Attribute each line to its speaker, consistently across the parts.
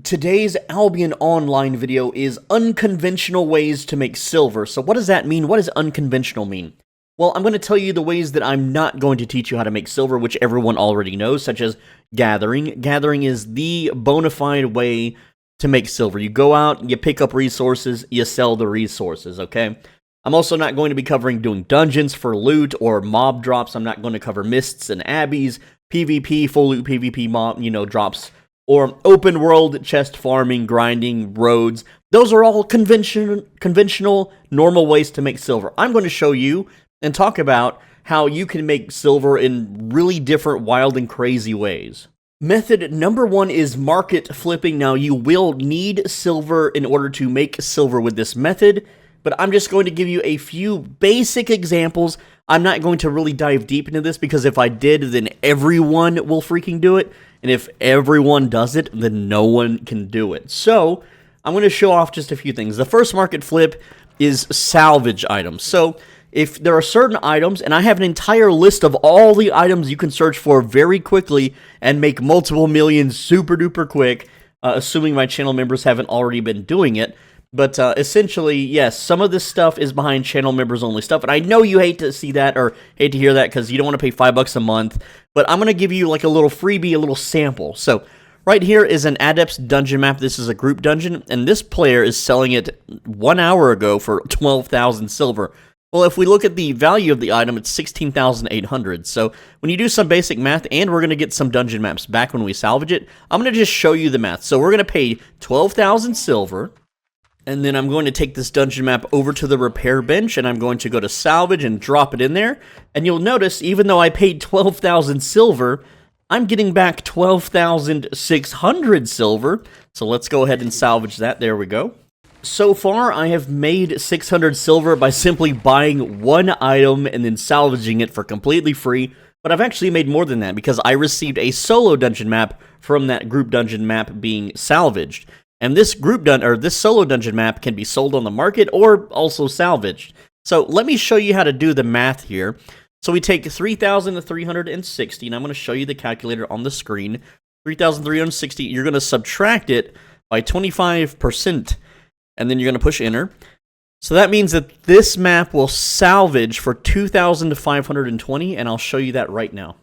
Speaker 1: Today's Albion Online video is unconventional ways to make silver. So what does that mean? What does unconventional mean? Well, I'm going to tell you the ways that I'm not going to teach you how to make silver, which everyone already knows, such as gathering. Gathering is the bona fide way to make silver. You go out, you pick up resources, you sell the resources, okay? I'm also not going to be covering doing dungeons for loot or mob drops. I'm not going to cover mists and abbeys, PvP, full loot PvP mob, drops, or open world chest farming, grinding, roads. Those are all conventional, normal ways to make silver. I'm going to show you and talk about how you can make silver in really different, wild, and crazy ways. Method number one is market flipping. Now, you will need silver in order to make silver with this method, but I'm just going to give you a few basic examples. I'm not going to really dive deep into this because if I did, then everyone will freaking do it. And if everyone does it, then no one can do it. So, I'm going to show off just a few things. The first market flip is salvage items. So, if there are certain items, and I have an entire list of all the items you can search for very quickly and make multiple millions super duper quick, assuming my channel members haven't already been doing it. But essentially, yes, some of this stuff is behind channel members only stuff, and I know you hate to see that or hate to hear that because you don't want to pay $5 a month, but I'm going to give you like a little freebie, a little sample. So right here is an Adept's dungeon map. This is a group dungeon, and this player is selling it 1 hour ago for 12,000 silver. Well, if we look at the value of the item, it's 16,800. So when you do some basic math, and we're going to get some dungeon maps back when we salvage it, I'm going to just show you the math. So we're going to pay 12,000 silver. And then I'm going to take this dungeon map over to the repair bench, and I'm going to go to salvage and drop it in there. And you'll notice, even though I paid 12,000 silver, I'm getting back 12,600 silver. So let's go ahead and salvage that. There we go. So far, I have made 600 silver by simply buying one item and then salvaging it for completely free. But I've actually made more than that because I received a solo dungeon map from that group dungeon map being salvaged. And this this solo dungeon map can be sold on the market or also salvaged. So let me show you how to do the math here. So we take 3,360, and I'm going to show you the calculator on the screen. 3,360, you're going to subtract it by 25%, and then you're going to push enter. So that means that this map will salvage for 2,520, and I'll show you that right now.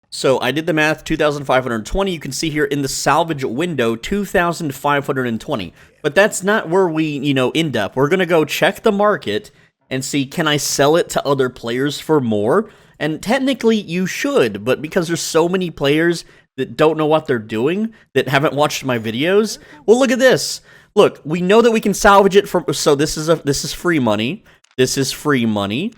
Speaker 1: So I did the math, 2,520. You can see here in the salvage window, 2,520. But that's not where we, end up. We're going to go check the market and see, can I sell it to other players for more? And technically, you should. But because there's so many players that don't know what they're doing, that haven't watched my videos, well, look at this. Look, we know that we can salvage it for... So this is free money. This is free money.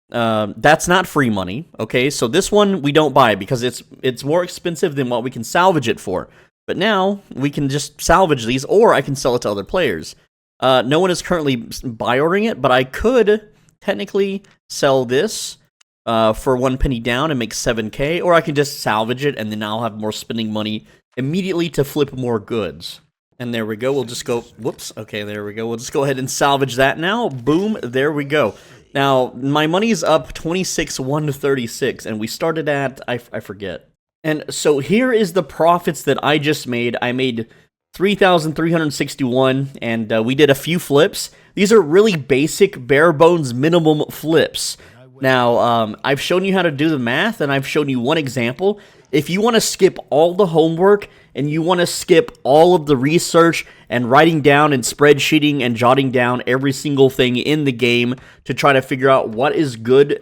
Speaker 1: That's not free money, okay? So this one we don't buy because it's more expensive than what we can salvage it for. But now we can just salvage these, or I can sell it to other players. No one is currently buy ordering it, but I could technically sell this for 1 penny down and make 7K, or I can just salvage it and then I'll have more spending money immediately to flip more goods. And there we go. We'll just go, whoops, okay, there we go. We'll just go ahead and salvage that now. Boom, there we go. Now, my money's up 26,136, and we started at, I forget. And so here is the profits that I just made. I made 3,361, and we did a few flips. These are really basic, bare bones, minimum flips. Now, I've shown you how to do the math, and I've shown you one example. If you want to skip all the homework, and you want to skip all of the research and writing down and spreadsheeting and jotting down every single thing in the game to try to figure out what is good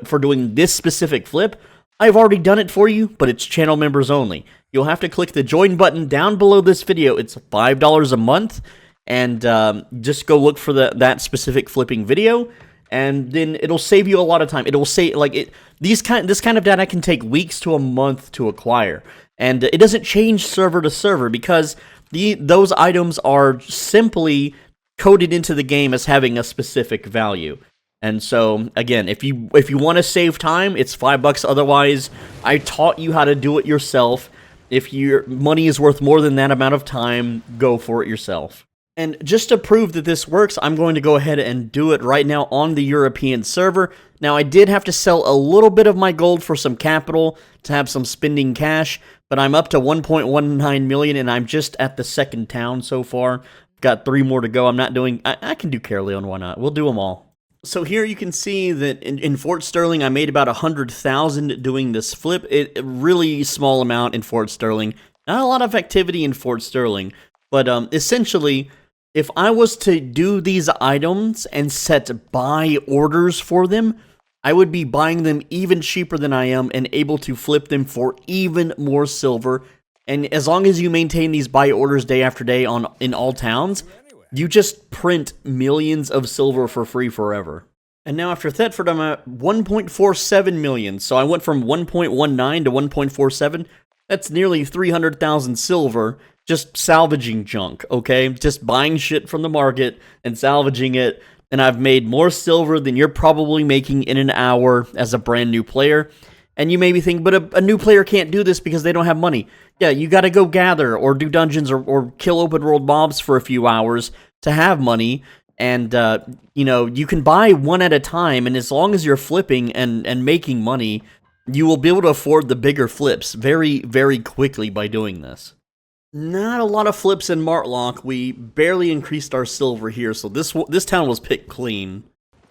Speaker 1: for doing this specific flip, I've already done it for you, but it's channel members only. You'll have to click the join button down below this video. It's $5 a month, and just go look for that specific flipping video, and then it'll save you a lot of time. It'll say this kind of data can take weeks to a month to acquire. And it doesn't change server to server because those items are simply coded into the game as having a specific value. And so, again, if you want to save time, it's $5. Otherwise, I taught you how to do it yourself. If your money is worth more than that amount of time, go for it yourself. And just to prove that this works, I'm going to go ahead and do it right now on the European server. Now, I did have to sell a little bit of my gold for some capital to have some spending cash, but I'm up to 1.19 million, and I'm just at the second town so far. Got 3 more to go. I'm not doing... I can do Caerleon, why not? We'll do them all. So here you can see that in Fort Sterling, I made about 100,000 doing this flip. A really small amount in Fort Sterling. Not a lot of activity in Fort Sterling, but essentially... if I was to do these items and set buy orders for them, I would be buying them even cheaper than I am and able to flip them for even more silver. And as long as you maintain these buy orders day after day in all towns, you just print millions of silver for free forever. And now after Thetford, I'm at 1.47 million. So I went from 1.19 to 1.47. That's nearly 300,000 silver. Just salvaging junk, okay? Just buying shit from the market and salvaging it, and I've made more silver than you're probably making in an hour as a brand new player. And you may be thinking, but a new player can't do this because they don't have money. Yeah, you gotta go gather or do dungeons or kill open world mobs for a few hours to have money. And, you know, you can buy one at a time, and as long as you're flipping and making money, you will be able to afford the bigger flips very, very quickly by doing this. Not a lot of flips in Martlock. We barely increased our silver here, so this town was picked clean.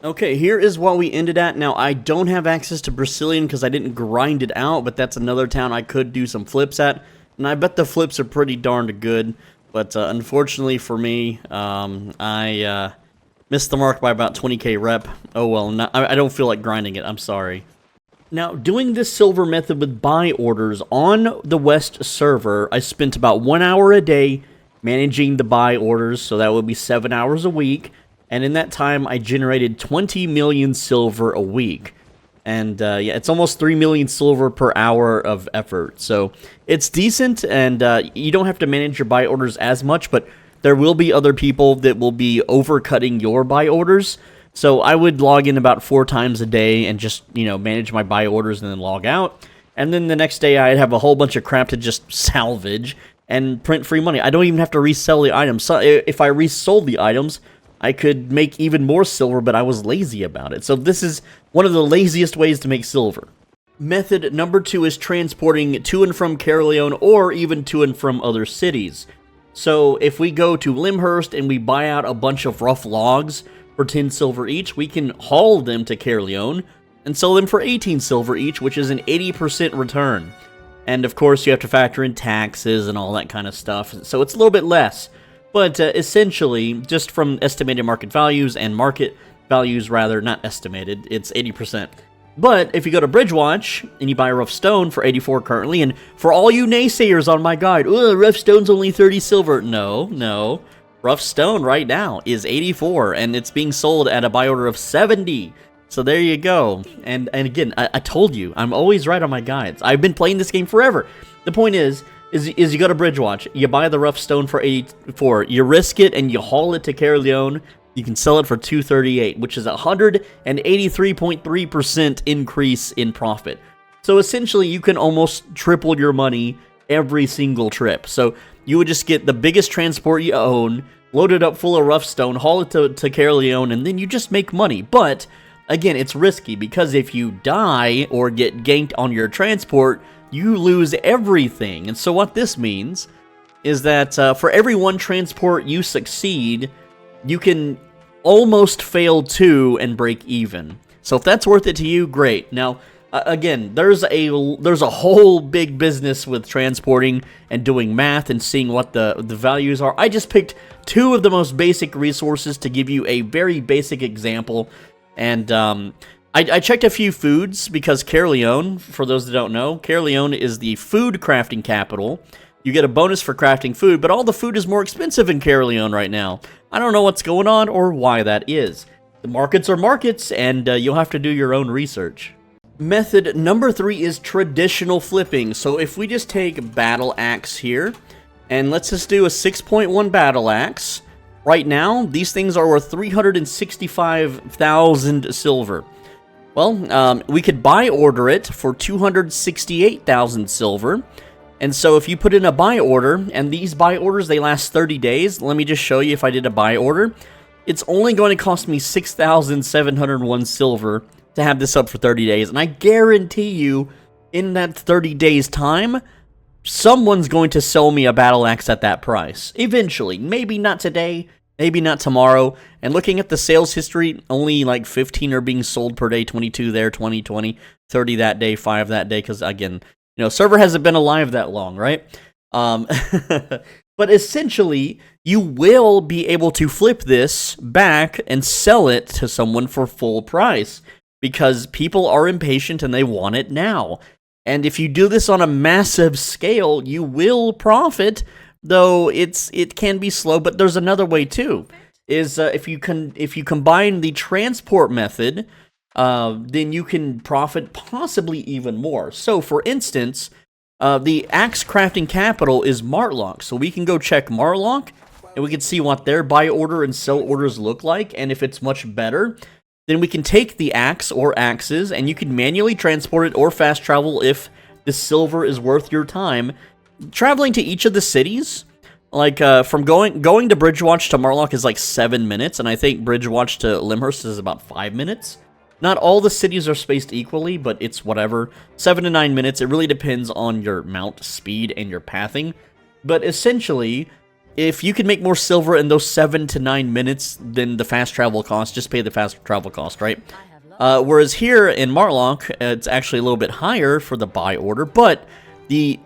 Speaker 1: Okay, here is what we ended at. Now, I don't have access to Brazilian because I didn't grind it out, but that's another town I could do some flips at. And I bet the flips are pretty darned good, but unfortunately for me, I missed the mark by about 20k rep. Oh well, I don't feel like grinding it, I'm sorry. Now, doing this silver method with buy orders on the West server, I spent about 1 hour a day managing the buy orders, so that would be 7 hours a week, and in that time, I generated 20 million silver a week. And, yeah, it's almost 3 million silver per hour of effort, so it's decent, and you don't have to manage your buy orders as much, but there will be other people that will be overcutting your buy orders. So I would log in about 4 times a day and just, you know, manage my buy orders and then log out. And then the next day I'd have a whole bunch of crap to just salvage and print free money. I don't even have to resell the items. So if I resold the items, I could make even more silver, but I was lazy about it. So this is one of the laziest ways to make silver. Method number 2 is transporting to and from Caerleon or even to and from other cities. So if we go to Limhurst and we buy out a bunch of rough logs for 10 silver each, we can haul them to Caerleon and sell them for 18 silver each, which is an 80% return. And of course, you have to factor in taxes and all that kind of stuff, so it's a little bit less. But essentially, just from estimated market values and market values, rather, not estimated, it's 80%. But if you go to Bridgewatch and you buy a rough stone for 84 currently, and for all you naysayers on my guide, rough stone's only 30 silver. No. Rough stone right now is 84, and it's being sold at a buy order of 70. So there you go. And again, I told you, I'm always right on my guides. I've been playing this game forever. The point is you go to Bridgewatch, you buy the rough stone for 84, you risk it and you haul it to Caerleon. You can sell it for 238, which is a 183.3% increase in profit. So essentially, you can almost triple your money every single trip. So you would just get the biggest transport you own, load it up full of rough stone, haul it to Caerleon, and then you just make money. But, again, it's risky, because if you die or get ganked on your transport, you lose everything. And so what this means is that for every one transport you succeed, you can almost fail 2 and break even. So if that's worth it to you, great. Now, again, there's a whole big business with transporting and doing math and seeing what the values are. I just picked 2 of the most basic resources to give you a very basic example. And I checked a few foods, because Caerleon, for those that don't know, Caerleon is the food crafting capital. You get a bonus for crafting food, but all the food is more expensive in Caerleon right now. I don't know what's going on or why that is. The markets are markets, and you'll have to do your own research. Method number 3 is traditional flipping. So if we just take Battle Axe here, and let's just do a 6.1 Battle Axe. Right now, these things are worth 365,000 silver. Well, we could buy order it for 268,000 silver, And so if you put in a buy order, and these buy orders, they last 30 days. Let me just show you if I did a buy order. It's only going to cost me 6,701 silver to have this up for 30 days. And I guarantee you, in that 30 days time, someone's going to sell me a battle axe at that price. Eventually. Maybe not today, maybe not tomorrow. And looking at the sales history, only like 15 are being sold per day, 22 there, 20, 20, 30 that day, 5 that day, because again, you know, server hasn't been alive that long, right? But essentially, you will be able to flip this back and sell it to someone for full price, because people are impatient and they want it now. And if you do this on a massive scale, you will profit, though it can be slow. But there's another way too. Is if you combine the transport method, then you can profit possibly even more. So, for instance, the axe crafting capital is Martlock, so we can go check Martlock, and we can see what their buy order and sell orders look like, and if it's much better, then we can take the axe or axes, and you can manually transport it or fast travel if the silver is worth your time. Traveling to each of the cities, like from going to Bridgewatch to Martlock is like 7 minutes, and I think Bridgewatch to Limhurst is about 5 minutes. Not all the cities are spaced equally, but it's whatever. 7 to 9 minutes. It really depends on your mount speed and your pathing. But essentially, if you can make more silver in those 7 to 9 minutes than the fast travel cost, just pay the fast travel cost, right? Whereas here in Martlock, it's actually a little bit higher for the buy order, but the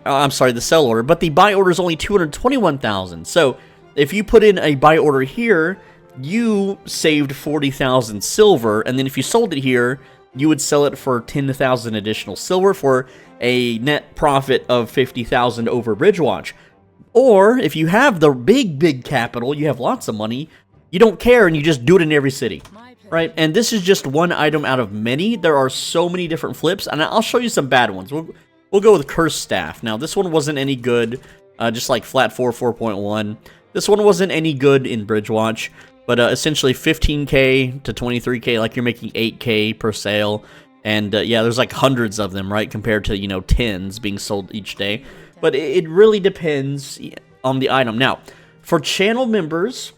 Speaker 1: sell order, but the buy order is only 221,000. So if you put in a buy order here, you saved 40,000 silver, and then if you sold it here, you would sell it for 10,000 additional silver for a net profit of 50,000 over Bridgewatch. Or, if you have the big capital, you have lots of money, you don't care and you just do it in every city, right? And this is just one item out of many. There are so many different flips, and I'll show you some bad ones. We'll go with Cursed Staff. Now, this one wasn't any good, just like Flat 4 4.1. This one wasn't any good in Bridgewatch. But essentially 15k to 23k, like you're making 8k per sale. And yeah, there's like hundreds of them, right? Compared to, you know, tens being sold each day. But it really depends on the item. Now, for channel members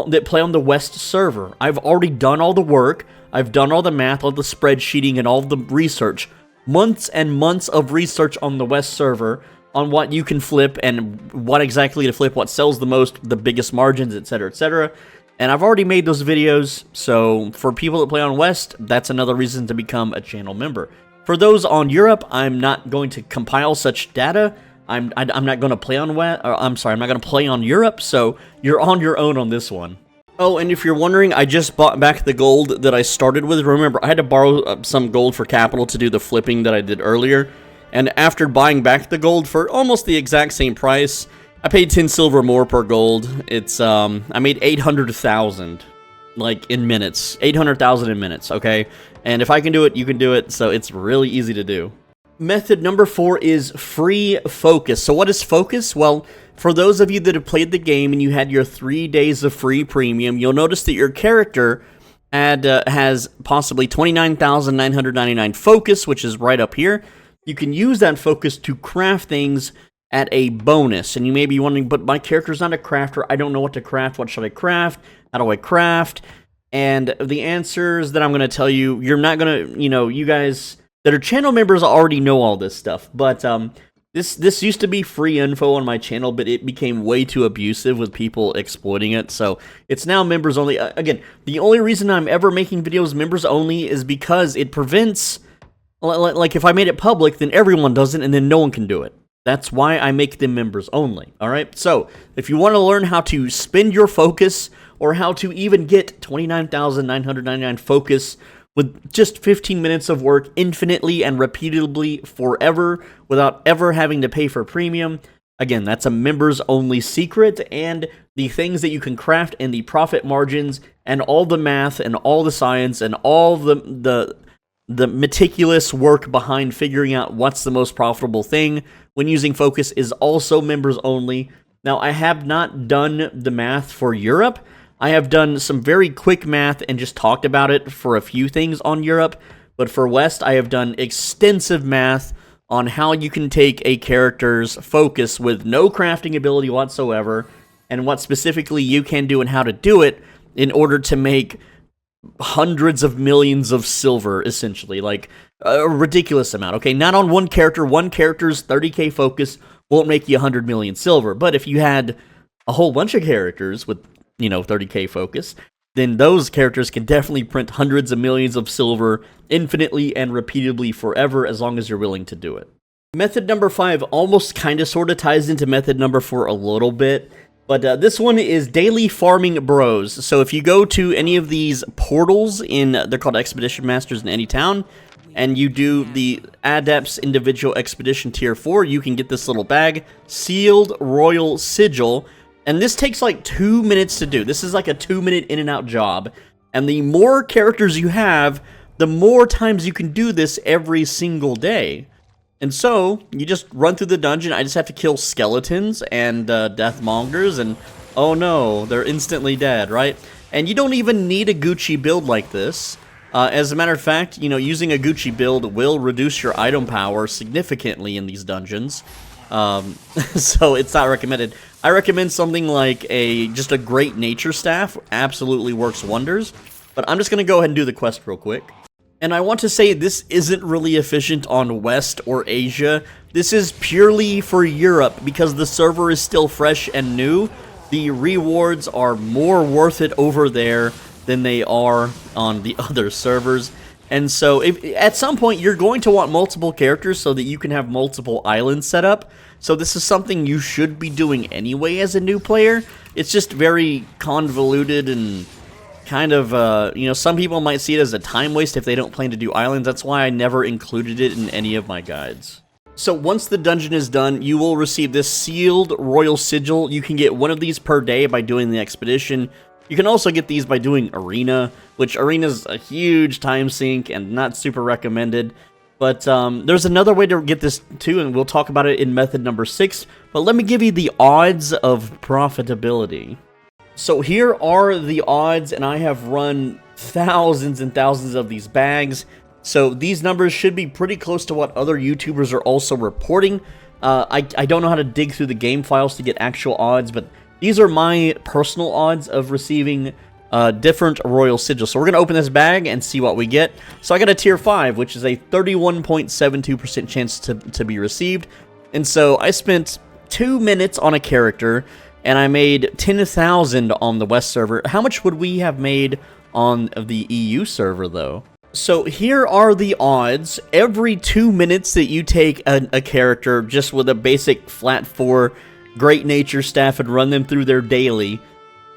Speaker 1: that play on the West server, I've already done all the work. I've done all the math, all the spreadsheeting, and all the research. Months and months of research on the West server on what you can flip and what exactly to flip, what sells the most, the biggest margins, etc., etc. And I've already made those videos, so for people that play on West, that's another reason to become a channel member. For those on Europe, I'm not going to compile such data. I'm not going to play on West. I'm not going to play on Europe. So you're on your own on this one. Oh, and if you're wondering, I just bought back the gold that I started with. Remember, I had to borrow some gold for capital to do the flipping that I did earlier. And after buying back the gold for almost the exact same price, I paid 10 silver more per gold. It's, I made 800,000, like, in minutes. 800,000 in minutes, okay? And if I can do it, you can do it, so it's really easy to do. Method number 4 is free focus. So what is focus? Well, for those of you that have played the game and you had your 3 days of free premium, you'll notice that your character has possibly 29,999 focus, which is right up here. You can use that focus to craft things at a bonus, and you may be wondering, but my character's not a crafter, I don't know what to craft, what should I craft, how do I craft? And the answers that I'm going to tell you, you're not going to, you know, you guys that are channel members already know all this stuff, but this used to be free info on my channel, but it became way too abusive with people exploiting it, so it's now members only. Again, the only reason I'm ever making videos members only is because it prevents, like if I made it public, then everyone does it, and then no one can do it. That's why I make them members only, alright? So, if you want to learn how to spend your focus, or how to even get 29,999 focus with just 15 minutes of work infinitely and repeatedly forever, without ever having to pay for premium, again, that's a members only secret, and the things that you can craft, and the profit margins, and all the math, and all the science, and all the meticulous work behind figuring out what's the most profitable thing when using focus is also members only. Now, I have not done the math for Europe. I have done some very quick math and just talked about it for a few things on Europe, but for West, I have done extensive math on how you can take a character's focus with no crafting ability whatsoever, and what specifically you can do and how to do it in order to make hundreds of millions of silver, essentially. Like, a ridiculous amount, okay? Not on one character's 30k focus won't make you 100 million silver, but if you had a whole bunch of characters with, 30k focus, then those characters can definitely print hundreds of millions of silver infinitely and repeatedly forever, as long as you're willing to do it. Method number 5 almost kind of sort of ties into method number 4 a little bit, but this one is daily farming bros. So if you go to any of these portals they're called Expedition Masters in any town, and you do the Adepts Individual Expedition Tier 4, you can get this little bag, Sealed Royal Sigil, and this takes like 2 minutes to do. This is like a 2-minute in and out job, and the more characters you have, the more times you can do this every single day. And so, you just run through the dungeon. I just have to kill skeletons and deathmongers, and oh no, they're instantly dead, right? And you don't even need a Gucci build like this. As a matter of fact, using a Gucci build will reduce your item power significantly in these dungeons. So it's not recommended. I recommend something like just a great nature staff. Absolutely works wonders. But I'm just going to go ahead and do the quest real quick. And I want to say this isn't really efficient on West or Asia. This is purely for Europe because the server is still fresh and new. The rewards are more worth it over there than they are on the other servers. And so at some point you're going to want multiple characters so that you can have multiple islands set up. So this is something you should be doing anyway as a new player. It's just very convoluted and kind of, some people might see it as a time waste if they don't plan to do islands. That's why I never included it in any of my guides. So once the dungeon is done, you will receive this Sealed Royal Sigil. You can get one of these per day by doing the expedition. You can also get these by doing Arena, which Arena's a huge time sink and not super recommended. But there's another way to get this too, and we'll talk about it in method number 6. But let me give you the odds of profitability. So here are the odds, and I have run thousands and thousands of these bags. So these numbers should be pretty close to what other YouTubers are also reporting. I don't know how to dig through the game files to get actual odds, but these are my personal odds of receiving different Royal Sigils. So we're going to open this bag and see what we get. So I got a Tier 5, which is a 31.72% chance to be received. And so I spent 2 minutes on a character, and I made 10,000 on the West server. How much would we have made on the EU server, though? So here are the odds. Every 2 minutes that you take a character just with a basic flat 4 Great Nature staff and run them through their daily,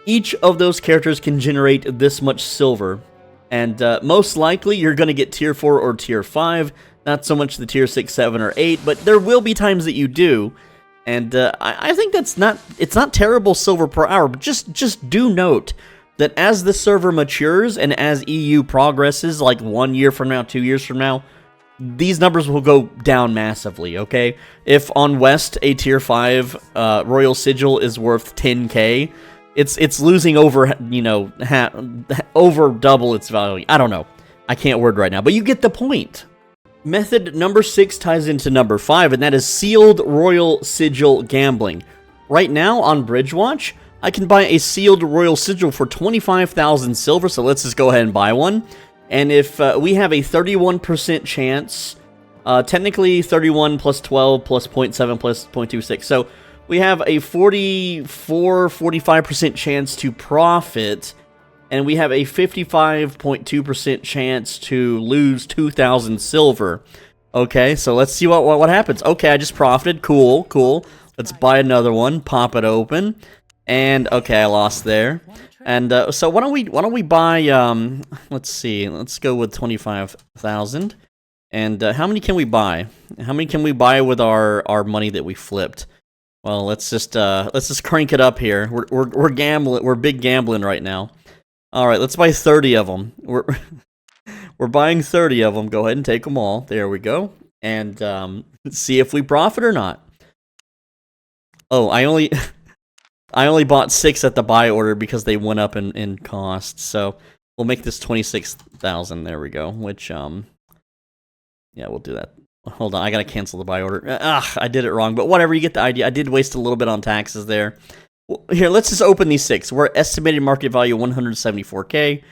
Speaker 1: each of those characters can generate this much silver. And most likely you're going to get Tier 4 or Tier 5, not so much the Tier 6, 7, or 8, but there will be times that you do. And I think it's not terrible silver per hour, but just do note that as the server matures and as EU progresses, like 1 year from now, 2 years from now, these numbers will go down massively, okay? If on West a Tier 5 Royal Sigil is worth 10k, it's losing over, over double its value. I don't know. I can't word right now, but you get the point. Method number 6 ties into number 5, and that is Sealed Royal Sigil Gambling. Right now on Bridgewatch, I can buy a Sealed Royal Sigil for 25,000 silver, so let's just go ahead and buy one. And if we have a 31% chance, technically 31 plus 12 plus 0.7 plus 0.26, so we have a 45% chance to profit, and we have a 55.2% chance to lose 2,000 silver. Okay, so let's see what happens. Okay, I just profited. Cool. Let's buy another one. Pop it open. And okay, I lost there. And so why don't we buy let's see. Let's go with 25,000. And how many can we buy? How many can we buy with our money that we flipped? Well, let's just crank it up here. We're gambling. We're big gambling right now. All right, let's buy 30 of them. We're buying 30 of them. Go ahead and take them all. There we go. And let's see if we profit or not. Oh, I only bought 6 at the buy order because they went up in cost. So we'll make this 26,000. There we go. Which yeah, we'll do that. Hold on, I gotta cancel the buy order. I did it wrong, but whatever, you get the idea. I did waste a little bit on taxes there. Well, here, let's just open these 6. We're estimated market value 174k.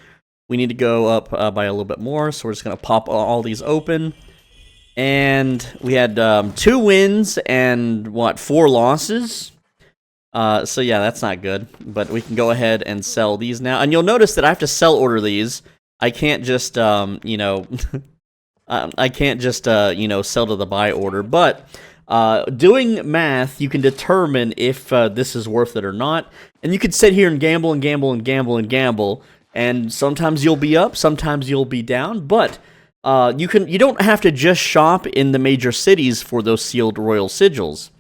Speaker 1: We need to go up by a little bit more, so we're just gonna pop all these open. And we had 2 wins and, what, 4 losses? So yeah, that's not good. But we can go ahead and sell these now. And you'll notice that I have to sell order these. I can't just, you know... I can't just, you know, sell to the buy order, but doing math, you can determine if this is worth it or not, and you can sit here and gamble and gamble and gamble and gamble, and sometimes you'll be up, sometimes you'll be down, but you don't have to just shop in the major cities for those sealed royal sigils.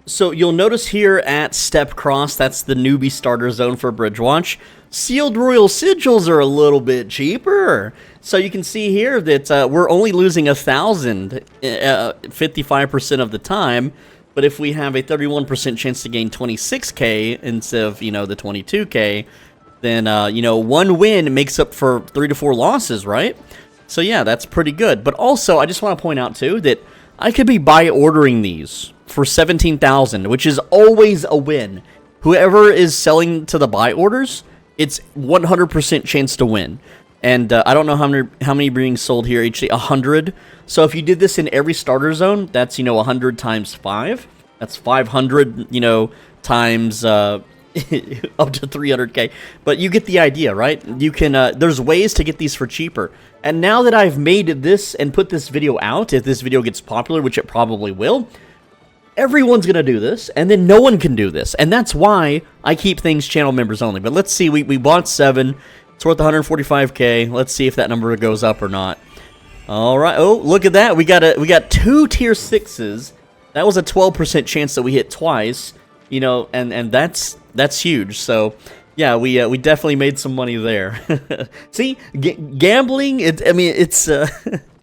Speaker 1: So you'll notice here at Step Cross, that's the newbie starter zone for Bridgewatch, sealed royal sigils are a little bit cheaper. So you can see here that we're only losing 1,000 55% of the time, but if we have a 31% chance to gain 26k instead of, you know, the 22k, then, you know, 1 win makes up for 3 to 4 losses, right? So yeah, that's pretty good. But also, I just want to point out too that I could be buy ordering these for 17,000, which is always a win. Whoever is selling to the buy orders, it's 100% chance to win. And I don't know how many being sold here each day. 100. So if you did this in every starter zone, that's, you know, 100 times 5. That's 500, you know, times up to 300k. But you get the idea, right? You can. There's ways to get these for cheaper. And now that I've made this and put this video out, if this video gets popular, which it probably will, everyone's going to do this, and then no one can do this. And that's why I keep things channel members only. But let's see, we bought 7. It's worth 145k. Let's see if that number goes up or not. All right. Oh, look at that. We got 2 tier 6s. That was a 12% chance that we hit twice. You know, and that's huge. So yeah, we definitely made some money there. See, gambling. It's.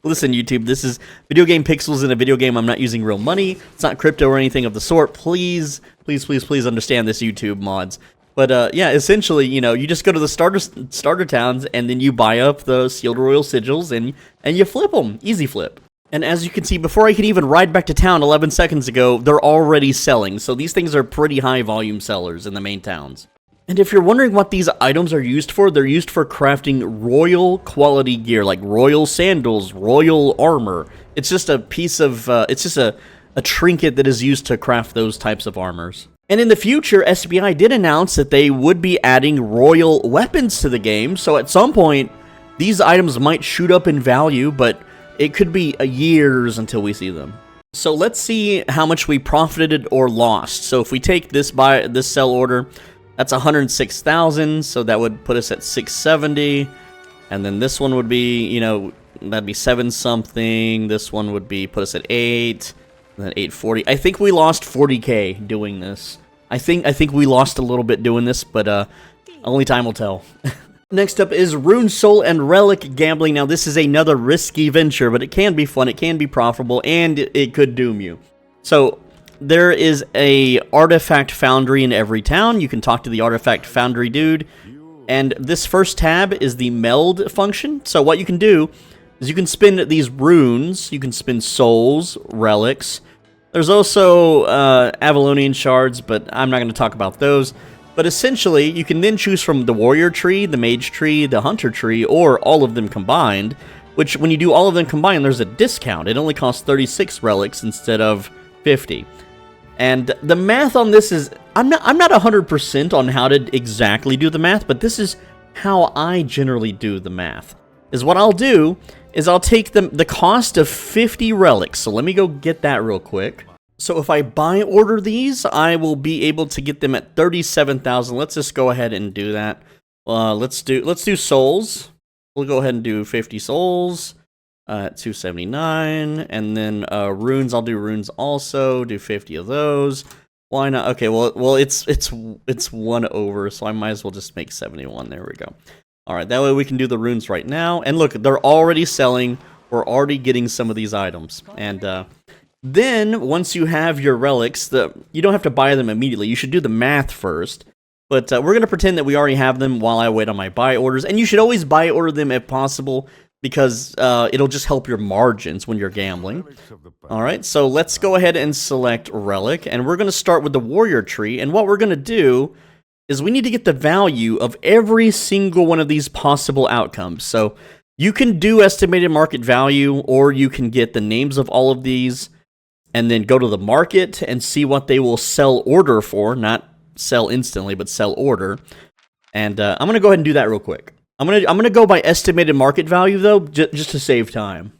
Speaker 1: Listen, YouTube, this is video game pixels in a video game. I'm not using real money. It's not crypto or anything of the sort. Please, please, please, please understand this, YouTube mods. But yeah, essentially, you know, you just go to the starter towns and then you buy up the sealed royal sigils and you flip them. Easy flip. And as you can see, before I can even ride back to town 11 seconds ago, they're already selling. So these things are pretty high volume sellers in the main towns. And if you're wondering what these items are used for, they're used for crafting royal quality gear, like royal sandals, royal armor. It's just a piece of, it's just a trinket that is used to craft those types of armors. And in the future, SBI did announce that they would be adding royal weapons to the game, so at some point, these items might shoot up in value, but it could be years until we see them. So let's see how much we profited or lost. So if we take this sell order, that's 106,000, so that would put us at 670, and then this one would be, you know, that'd be 7 something, this one would be, put us at 8, and then 840. I think we lost 40k doing this. I think we lost a little bit doing this, but only time will tell. Next up is Rune Soul and Relic gambling. Now this is another risky venture, but it can be fun, it can be profitable, and it could doom you. So there is a artifact foundry in every town. You can talk to the artifact foundry dude. And this first tab is the meld function. So what you can do is you can spin these runes. You can spin souls, relics. There's also Avalonian shards, but I'm not going to talk about those. But essentially, you can then choose from the warrior tree, the mage tree, the hunter tree, or all of them combined. Which, when you do all of them combined, there's a discount. It only costs 36 relics instead of 50. And the math on this is, I'm not 100% on how to exactly do the math, but this is how I generally do the math. Is what I'll do is I'll take the cost of 50 relics. So let me go get that real quick. So if I buy order these, I will be able to get them at 37,000. Let's just go ahead and do that. Let's do souls. We'll go ahead and do 50 souls. 279, and then runes, I'll do runes also, do 50 of those. Why not? Okay, well it's 1 over, so I might as well just make 71. There we go. Alright, that way we can do the runes right now. And look, they're already selling. We're already getting some of these items. And then, once you have your relics, you don't have to buy them immediately. You should do the math first. But we're going to pretend that we already have them while I wait on my buy orders. And you should always buy order them if possible, because it'll just help your margins when you're gambling. Alright, so let's go ahead and select Relic, and we're going to start with the Warrior tree, and what we're going to do is we need to get the value of every single one of these possible outcomes. So you can do estimated market value, or you can get the names of all of these, and then go to the market and see what they will sell order for, not sell instantly, but sell order. And I'm going to go ahead and do that real quick. I'm gonna go by estimated market value, though, just to save time.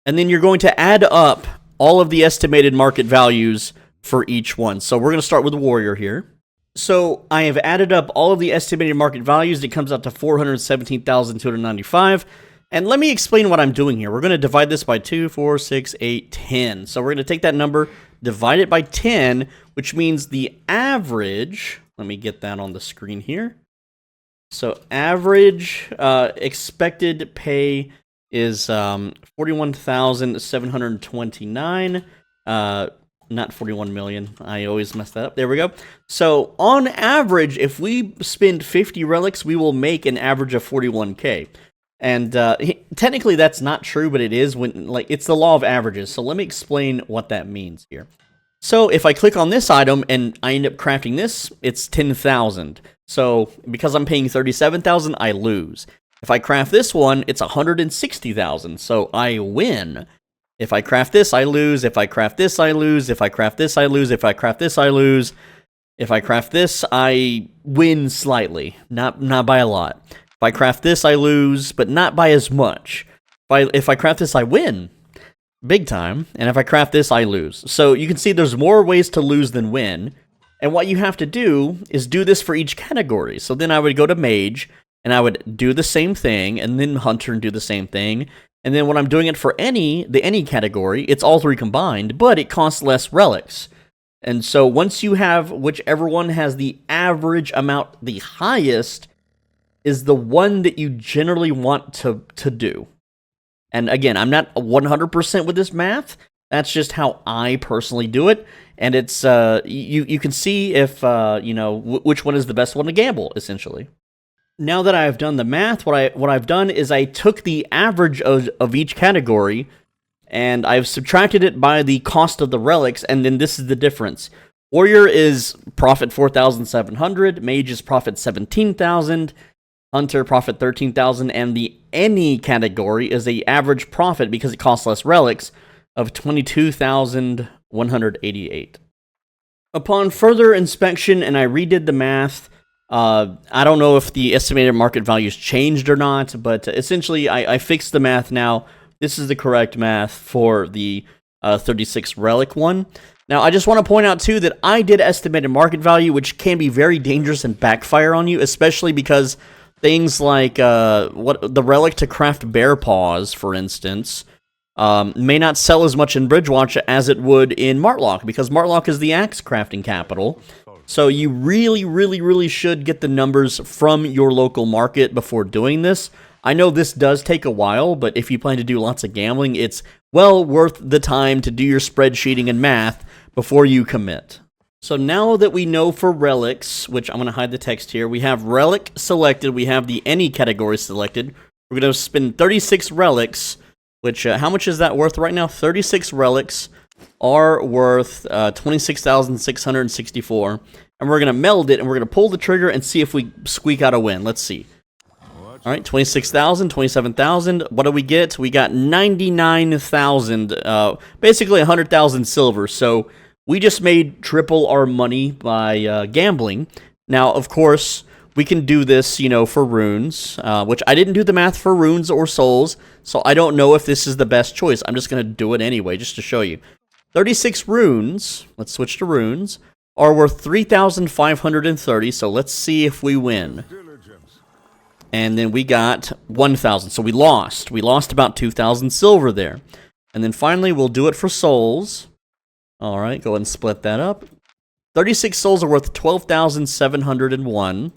Speaker 1: And then you're going to add up all of the estimated market values for each one. So we're going to start with Warrior here. So I have added up all of the estimated market values. It comes out to 417,295. And let me explain what I'm doing here. We're going to divide this by 2, 4, 6, 8, 10. So we're going to take that number, divide it by 10, which means the average, let me get that on the screen here. So average expected pay is 41,729. Not 41 million. I always mess that up. There we go. So on average, if we spend 50 relics, we will make an average of 41k. And technically that's not true, but it is when it's the law of averages. So let me explain what that means here. So if I click on this item and I end up crafting this, it's 10,000. So because I'm paying 37,000, I lose. If I craft this one, it's 160,000. So I win. If I craft this, I lose. If I craft this, I lose. If I craft this, I lose. If I craft this, I lose. If I craft this, I win slightly, not by a lot. If I craft this, I lose, but not by as much. If I craft this, I win. Big time. And if I craft this, I lose. So you can see there's more ways to lose than win. And what you have to do is do this for each category. So then I would go to Mage, and I would do the same thing, and then Hunter and do the same thing. And then when I'm doing it for the any category, it's all three combined, but it costs less relics. And so once you have whichever one has the average amount the highest is the one that you generally want to do. And again, I'm not 100% with this math. That's just how I personally do it. And it's you can see if which one is the best one to gamble, essentially. Now that I've done the math, what I've done is I took the average of each category and I've subtracted it by the cost of the relics, and then this is the difference. Warrior is profit 4,700, Mage is profit 17,000, Hunter profit 13,000, and the any category is a average profit because it costs less relics of 22,188. Upon further inspection, and I redid the math, I don't know if the estimated market values changed or not, but essentially I fixed the math now. This is the correct math for the 36 relic one. Now, I just want to point out, too, that I did estimated market value, which can be very dangerous and backfire on you, especially because things like the relic to craft bear paws, for instance, may not sell as much in Bridgewatch as it would in Martlock, because Martlock is the axe crafting capital. So you really, really, really should get the numbers from your local market before doing this. I know this does take a while, but if you plan to do lots of gambling, it's well worth the time to do your spreadsheeting and math before you commit. So now that we know for relics, which I'm going to hide the text here, we have relic selected, we have the any category selected. We're going to spend 36 relics, which, how much is that worth right now? 36 relics are worth 26,664. And we're going to meld it, and we're going to pull the trigger and see if we squeak out a win. Let's see. All right, 26,000, 27,000. What do we get? We got 99,000, basically 100,000 silver. So we just made triple our money by gambling. Now, of course, we can do this, for runes, which I didn't do the math for runes or souls, so I don't know if this is the best choice. I'm just going to do it anyway, just to show you. 36 runes, let's switch to runes, are worth 3,530, so let's see if we win. And then we got 1,000, so we lost. We lost about 2,000 silver there. And then finally, we'll do it for souls. All right, go ahead and split that up. 36 souls are worth 12,701.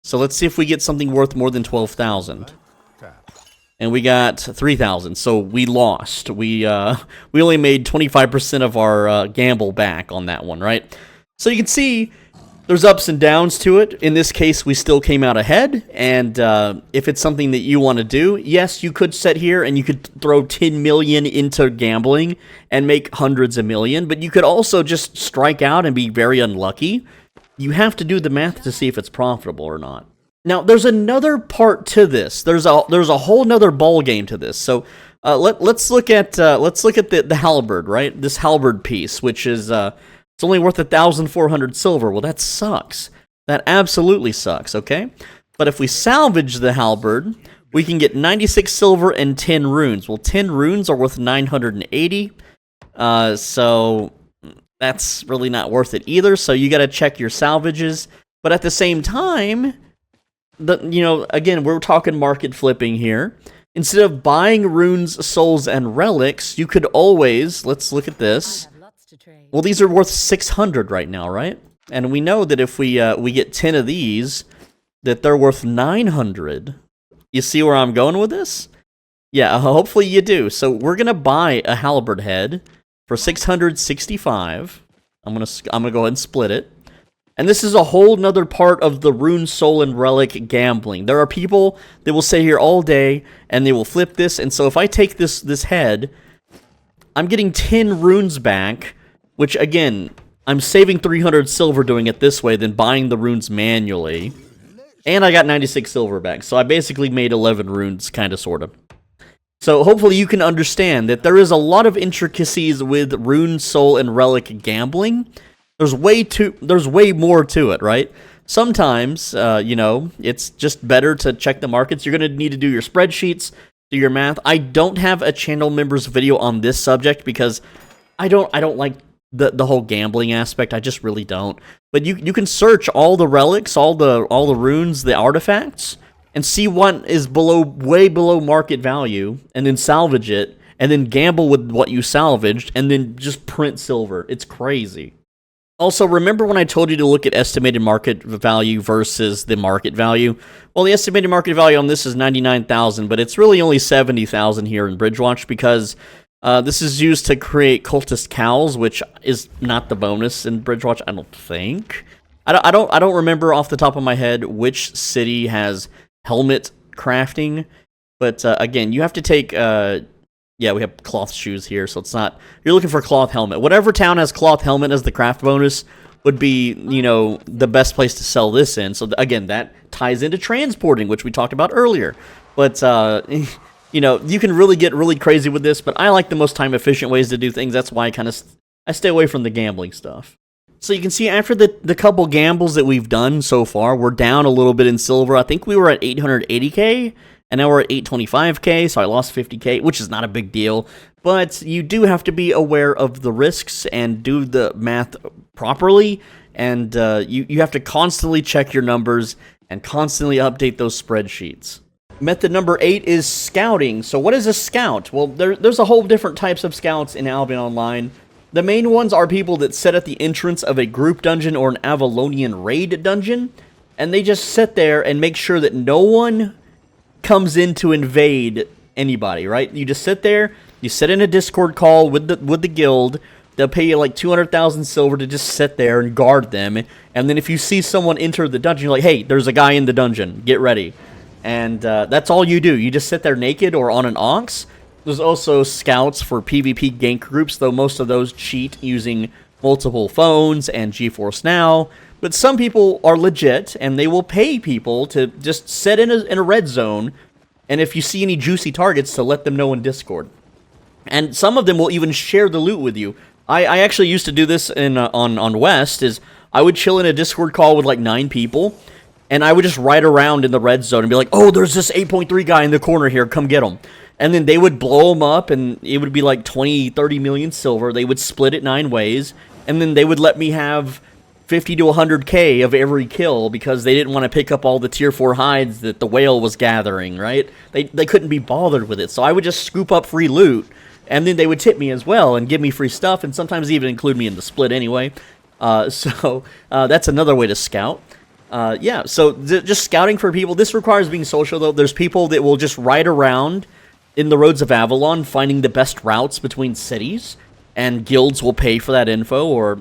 Speaker 1: So let's see if we get something worth more than 12,000. And we got 3,000, so we lost. We only made 25% of our gamble back on that one, right? So you can see There's ups and downs to it. In this case, we still came out ahead, and if it's something that you want to do, yes, you could sit here and you could throw 10 million into gambling and make hundreds of million, but you could also just strike out and be very unlucky. You have to do the math to see if it's profitable or not. Now, there's another part to this. There's a whole nother ball game to this. So let's look at the halberd, right? This halberd piece, which is it's only worth 1,400 silver. Well, that sucks. That absolutely sucks. Okay, but if we salvage the halberd, we can get 96 silver and 10 runes. Well, 10 runes are worth 980. So that's really not worth it either. So you got to check your salvages. But at the same time, again, we're talking market flipping here. Instead of buying runes, souls, and relics, you could always, let's look at this. Well, these are worth 600 right now, right? And we know that if we get 10 of these, that they're worth 900. You see where I'm going with this? Yeah, hopefully you do. So we're gonna buy a halberd head for 665. I'm gonna go ahead and split it. And this is a whole nother part of the rune, soul, and relic gambling. There are people that will stay here all day, and they will flip this. And so if I take this head, I'm getting 10 runes back, which, again, I'm saving 300 silver doing it this way than buying the runes manually. And I got 96 silver back, so I basically made 11 runes, kind of, sort of. So hopefully you can understand that there is a lot of intricacies with rune, soul, and relic gambling. There's way more to it, right? Sometimes, it's just better to check the markets. You're going to need to do your spreadsheets, do your math. I don't have a channel members video on this subject because I don't like the whole gambling aspect. I just really don't. But you can search all the relics, all the runes, the artifacts, and see what is way below market value, and then salvage it, and then gamble with what you salvaged, and then just print silver. It's crazy. Also, remember when I told you to look at estimated market value versus the market value? Well, the estimated market value on this is 99,000, but it's really only 70,000 here in Bridgewatch because this is used to create cultist cows, which is not the bonus in Bridgewatch, I don't think. I don't remember off the top of my head which city has helmet crafting, but again, you have to take... yeah, we have cloth shoes here, so it's not... You're looking for a cloth helmet. Whatever town has cloth helmet as the craft bonus would be, the best place to sell this in. So, again, that ties into transporting, which we talked about earlier. But, you can really get really crazy with this, but I like the most time-efficient ways to do things. That's why I stay away from the gambling stuff. So you can see after the couple gambles that we've done so far, we're down a little bit in silver. I think we were at 880k. And now we're at 825k, so I lost 50k, which is not a big deal. But you do have to be aware of the risks and do the math properly. And you have to constantly check your numbers and constantly update those spreadsheets. Method number 8 is scouting. So what is a scout? Well, there's a whole different types of scouts in Albion Online. The main ones are people that sit at the entrance of a group dungeon or an Avalonian raid dungeon. And they just sit there and make sure that no one comes in to invade anybody, right? You just sit there, you sit in a Discord call with the guild, they'll pay you like 200,000 silver to just sit there and guard them, and then if you see someone enter the dungeon, you're like, hey, there's a guy in the dungeon, get ready. And that's all you do. You just sit there naked or on an ox. There's also scouts for PvP gank groups, though most of those cheat using multiple phones and GeForce Now. But some people are legit, and they will pay people to just sit in a red zone, and if you see any juicy targets, to let them know in Discord. And some of them will even share the loot with you. I actually used to do this on West, is I would chill in a Discord call with like 9 people, and I would just ride around in the red zone and be like, oh, there's this 8.3 guy in the corner here, come get him. And then they would blow him up, and it would be like 20, 30 million silver. They would split it 9 ways, and then they would let me have 50 to 100k of every kill because they didn't want to pick up all the tier 4 hides that the whale was gathering, right? They couldn't be bothered with it, so I would just scoop up free loot, and then they would tip me as well and give me free stuff, and sometimes even include me in the split anyway. So that's another way to scout. Yeah, so just scouting for people. This requires being social, though. There's people that will just ride around in the roads of Avalon finding the best routes between cities, and guilds will pay for that info, or,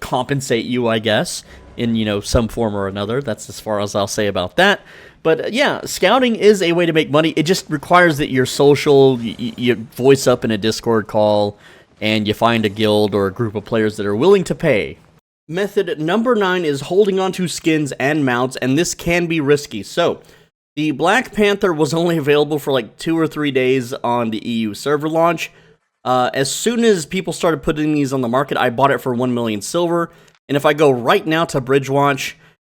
Speaker 1: compensate you, I guess. in, you know, some form or another. That's as far as I'll say about that. But yeah, scouting is a way to make money. It just requires that you're social, you voice up in a Discord call, and you find a guild or a group of players that are willing to pay. Method number 9 is holding on to skins and mounts, and this can be risky. So, the Black Panther was only available for like 2 or 3 days on the EU server launch. As soon as people started putting these on the market, I bought it for 1 million silver. And if I go right now to Bridgewatch,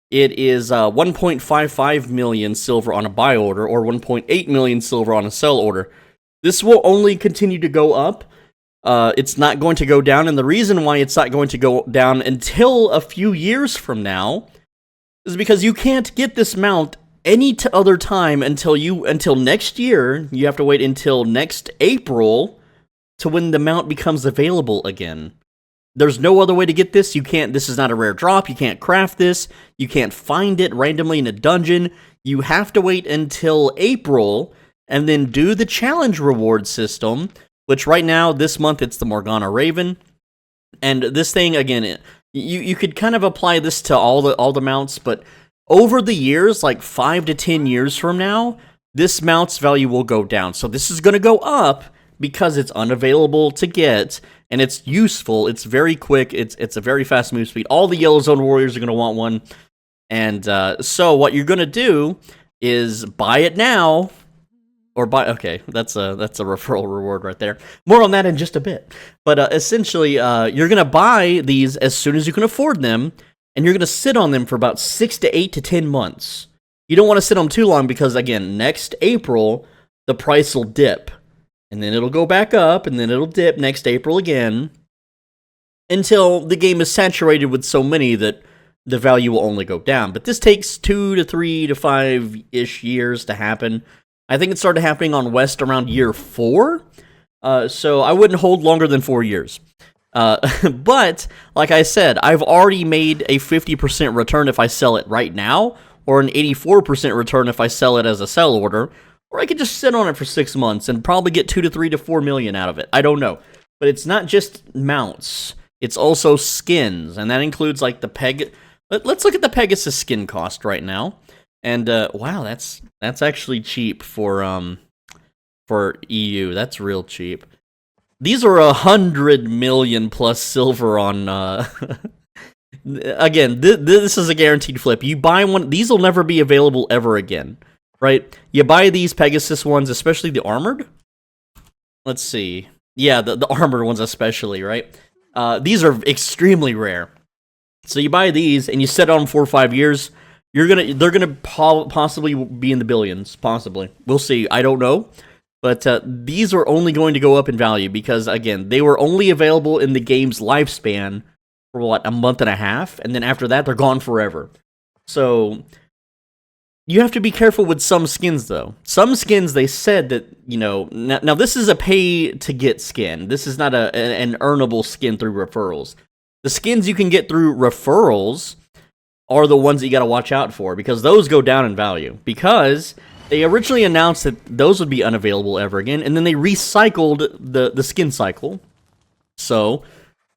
Speaker 1: it is 1.55 million silver on a buy order, or 1.8 million silver on a sell order. This will only continue to go up. It's not going to go down, and the reason why it's not going to go down until a few years from now is because you can't get this mount any other time until next year. You have to wait until next April to when the mount becomes available again. There's no other way to get this. You can't. This is not a rare drop. You can't craft this. You can't find it randomly in a dungeon. You have to wait until April and then do the challenge reward system, which right now, this month, it's the Morgana Raven. And this thing, again, you could kind of apply this to all the mounts, but over the years, like 5 to 10 years from now, this mount's value will go down. So this is going to go up because it's unavailable to get, and it's useful. It's very quick. It's a very fast move speed. All the Yellow Zone warriors are going to want one. And so what you're going to do is buy it now. Or buy, okay, that's a referral reward right there. More on that in just a bit. But essentially, you're going to buy these as soon as you can afford them, and you're going to sit on them for about 6 to 8 to 10 months. You don't want to sit on them too long because, again, next April, the price will dip. And then it'll go back up, and then it'll dip next April again, until the game is saturated with so many that the value will only go down. But this takes 2 to 3 to 5-ish years to happen. I think it started happening on West around year 4, so I wouldn't hold longer than 4 years. But, like I said, I've already made a 50% return if I sell it right now, or an 84% return if I sell it as a sell order, or I could just sit on it for 6 months and probably get 2 to 3 to 4 million out of it. I don't know. But it's not just mounts, it's also skins, and that includes like the Let's look at the Pegasus skin cost right now. And wow, that's actually cheap for EU. That's real cheap. These are 100 million plus silver on. Again, this is a guaranteed flip. You buy one; these will never be available ever again, right? You buy these Pegasus ones, especially the armored. Let's see. Yeah, the armored ones especially, right? These are extremely rare. So you buy these and you set on them 4 or 5 years. They're gonna possibly be in the billions, possibly. We'll see. I don't know, but these are only going to go up in value because, again, they were only available in the game's lifespan for what, a month and a half, and then after that, they're gone forever. So you have to be careful with some skins, though. Some skins, they said that, you know, now this is a pay to get skin. This is not an earnable skin through referrals. The skins you can get through referrals are the ones that you got to watch out for, because those go down in value. Because they originally announced that those would be unavailable ever again, and then they recycled the skin cycle. So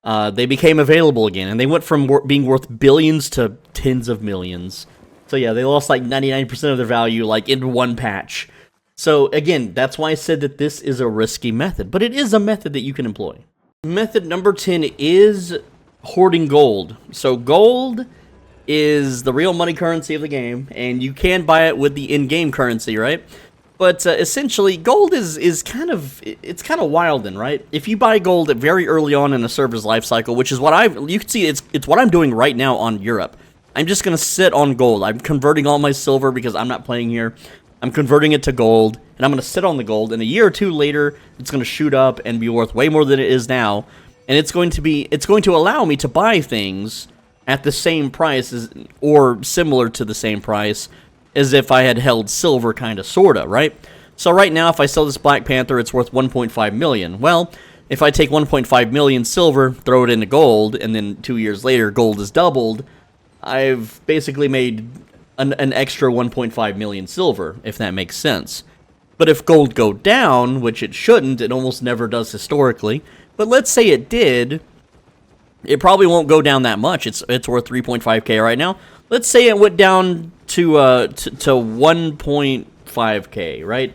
Speaker 1: they became available again, and they went from being worth billions to tens of millions. So yeah, they lost like 99% of their value like in one patch. So again, that's why I said that this is a risky method, but it is a method that you can employ. Method number 10 is hoarding gold. So gold is the real money currency of the game, and you can buy it with the in-game currency, right? But essentially, gold is kind of wildin', right? If you buy gold very early on in a server's life cycle, which is what you can see, it's what I'm doing right now on Europe. I'm just gonna sit on gold. I'm converting all my silver because I'm not playing here. I'm converting it to gold, and I'm gonna sit on the gold. And a year or two later, it's gonna shoot up and be worth way more than it is now. And it's going to allow me to buy things at the same price as, or similar to the same price as if I had held silver, kind of, sorta, right? So right now, if I sell this Black Panther, it's worth 1.5 million. Well, if I take 1.5 million silver, throw it into gold, and then 2 years later, gold is doubled, I've basically made an extra 1.5 million silver, if that makes sense. But if gold go down, which it shouldn't, it almost never does historically, but let's say it did, It probably won't go down that much. It's worth 3.5k right now. Let's say it went down to 1.5k, right?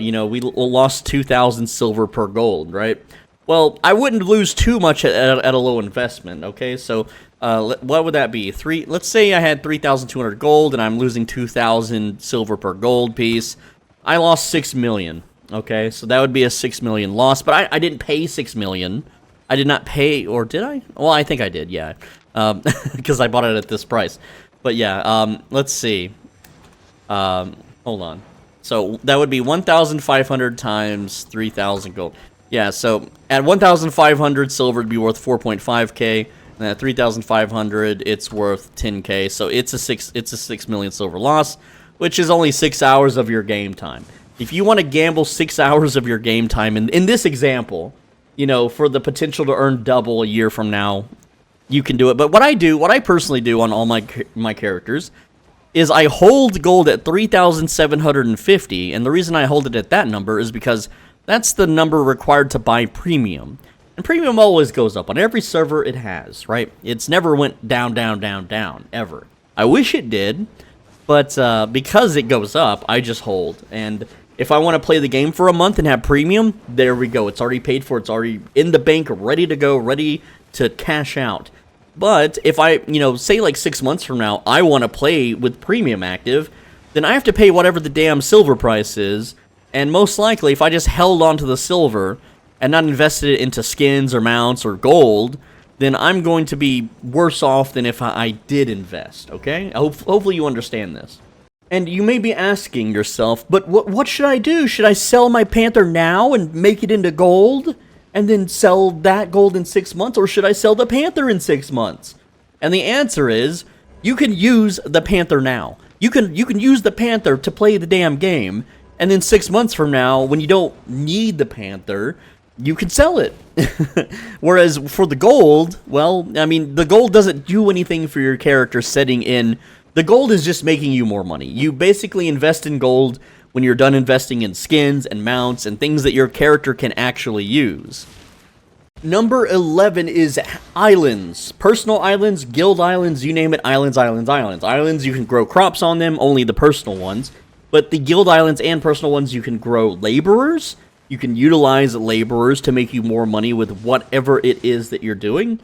Speaker 1: You know, we lost 2,000 silver per gold, right? Well, I wouldn't lose too much at a low investment, okay? So, what would that be? Let's say I had 3,200 gold and I'm losing 2,000 silver per gold piece. I lost 6 million, okay? So that would be a 6 million loss, but I didn't pay 6 million. I did not pay, or did I? Well, I think I did, yeah. Because I bought it at this price. But yeah, let's see. Hold on. So that would be 1,500 times 3,000 gold. Yeah, so at 1,500 silver, it'd be worth 4.5k. And at 3,500, it's worth 10k. So it's a 6 million silver loss, which is only 6 hours of your game time. If you want to gamble 6 hours of your game time, in this example, you know, for the potential to earn double a year from now, you can do it. But what I personally do on all my characters is I hold gold at 3,750, and the reason I hold it at that number is because that's the number required to buy premium. And premium always goes up. On every server it has, right? It's never went down, down, down, down, ever. I wish it did, but because it goes up, I just hold. And if I want to play the game for a month and have premium, there we go. It's already paid for. It's already in the bank, ready to go, ready to cash out. But if I, you know, say like 6 months from now, I want to play with premium active, then I have to pay whatever the damn silver price is. And most likely, if I just held on to the silver and not invested it into skins or mounts or gold, then I'm going to be worse off than if I did invest, okay? Hopefully you understand this. And you may be asking yourself, but what should I do? Should I sell my Panther now and make it into gold? And then sell that gold in 6 months? Or should I sell the Panther in 6 months? And the answer is, you can use the Panther now. You can use the Panther to play the damn game. And then 6 months from now, when you don't need the Panther, you can sell it. Whereas for the gold, well, I mean, the gold doesn't do anything for your character setting in. The gold is just making you more money. You basically invest in gold when you're done investing in skins and mounts and things that your character can actually use. Number 11 is islands. Personal islands, guild islands, you name it, islands, islands, islands. Islands, you can grow crops on them, only the personal ones. But the guild islands and personal ones, you can grow laborers. You can utilize laborers to make you more money with whatever it is that you're doing.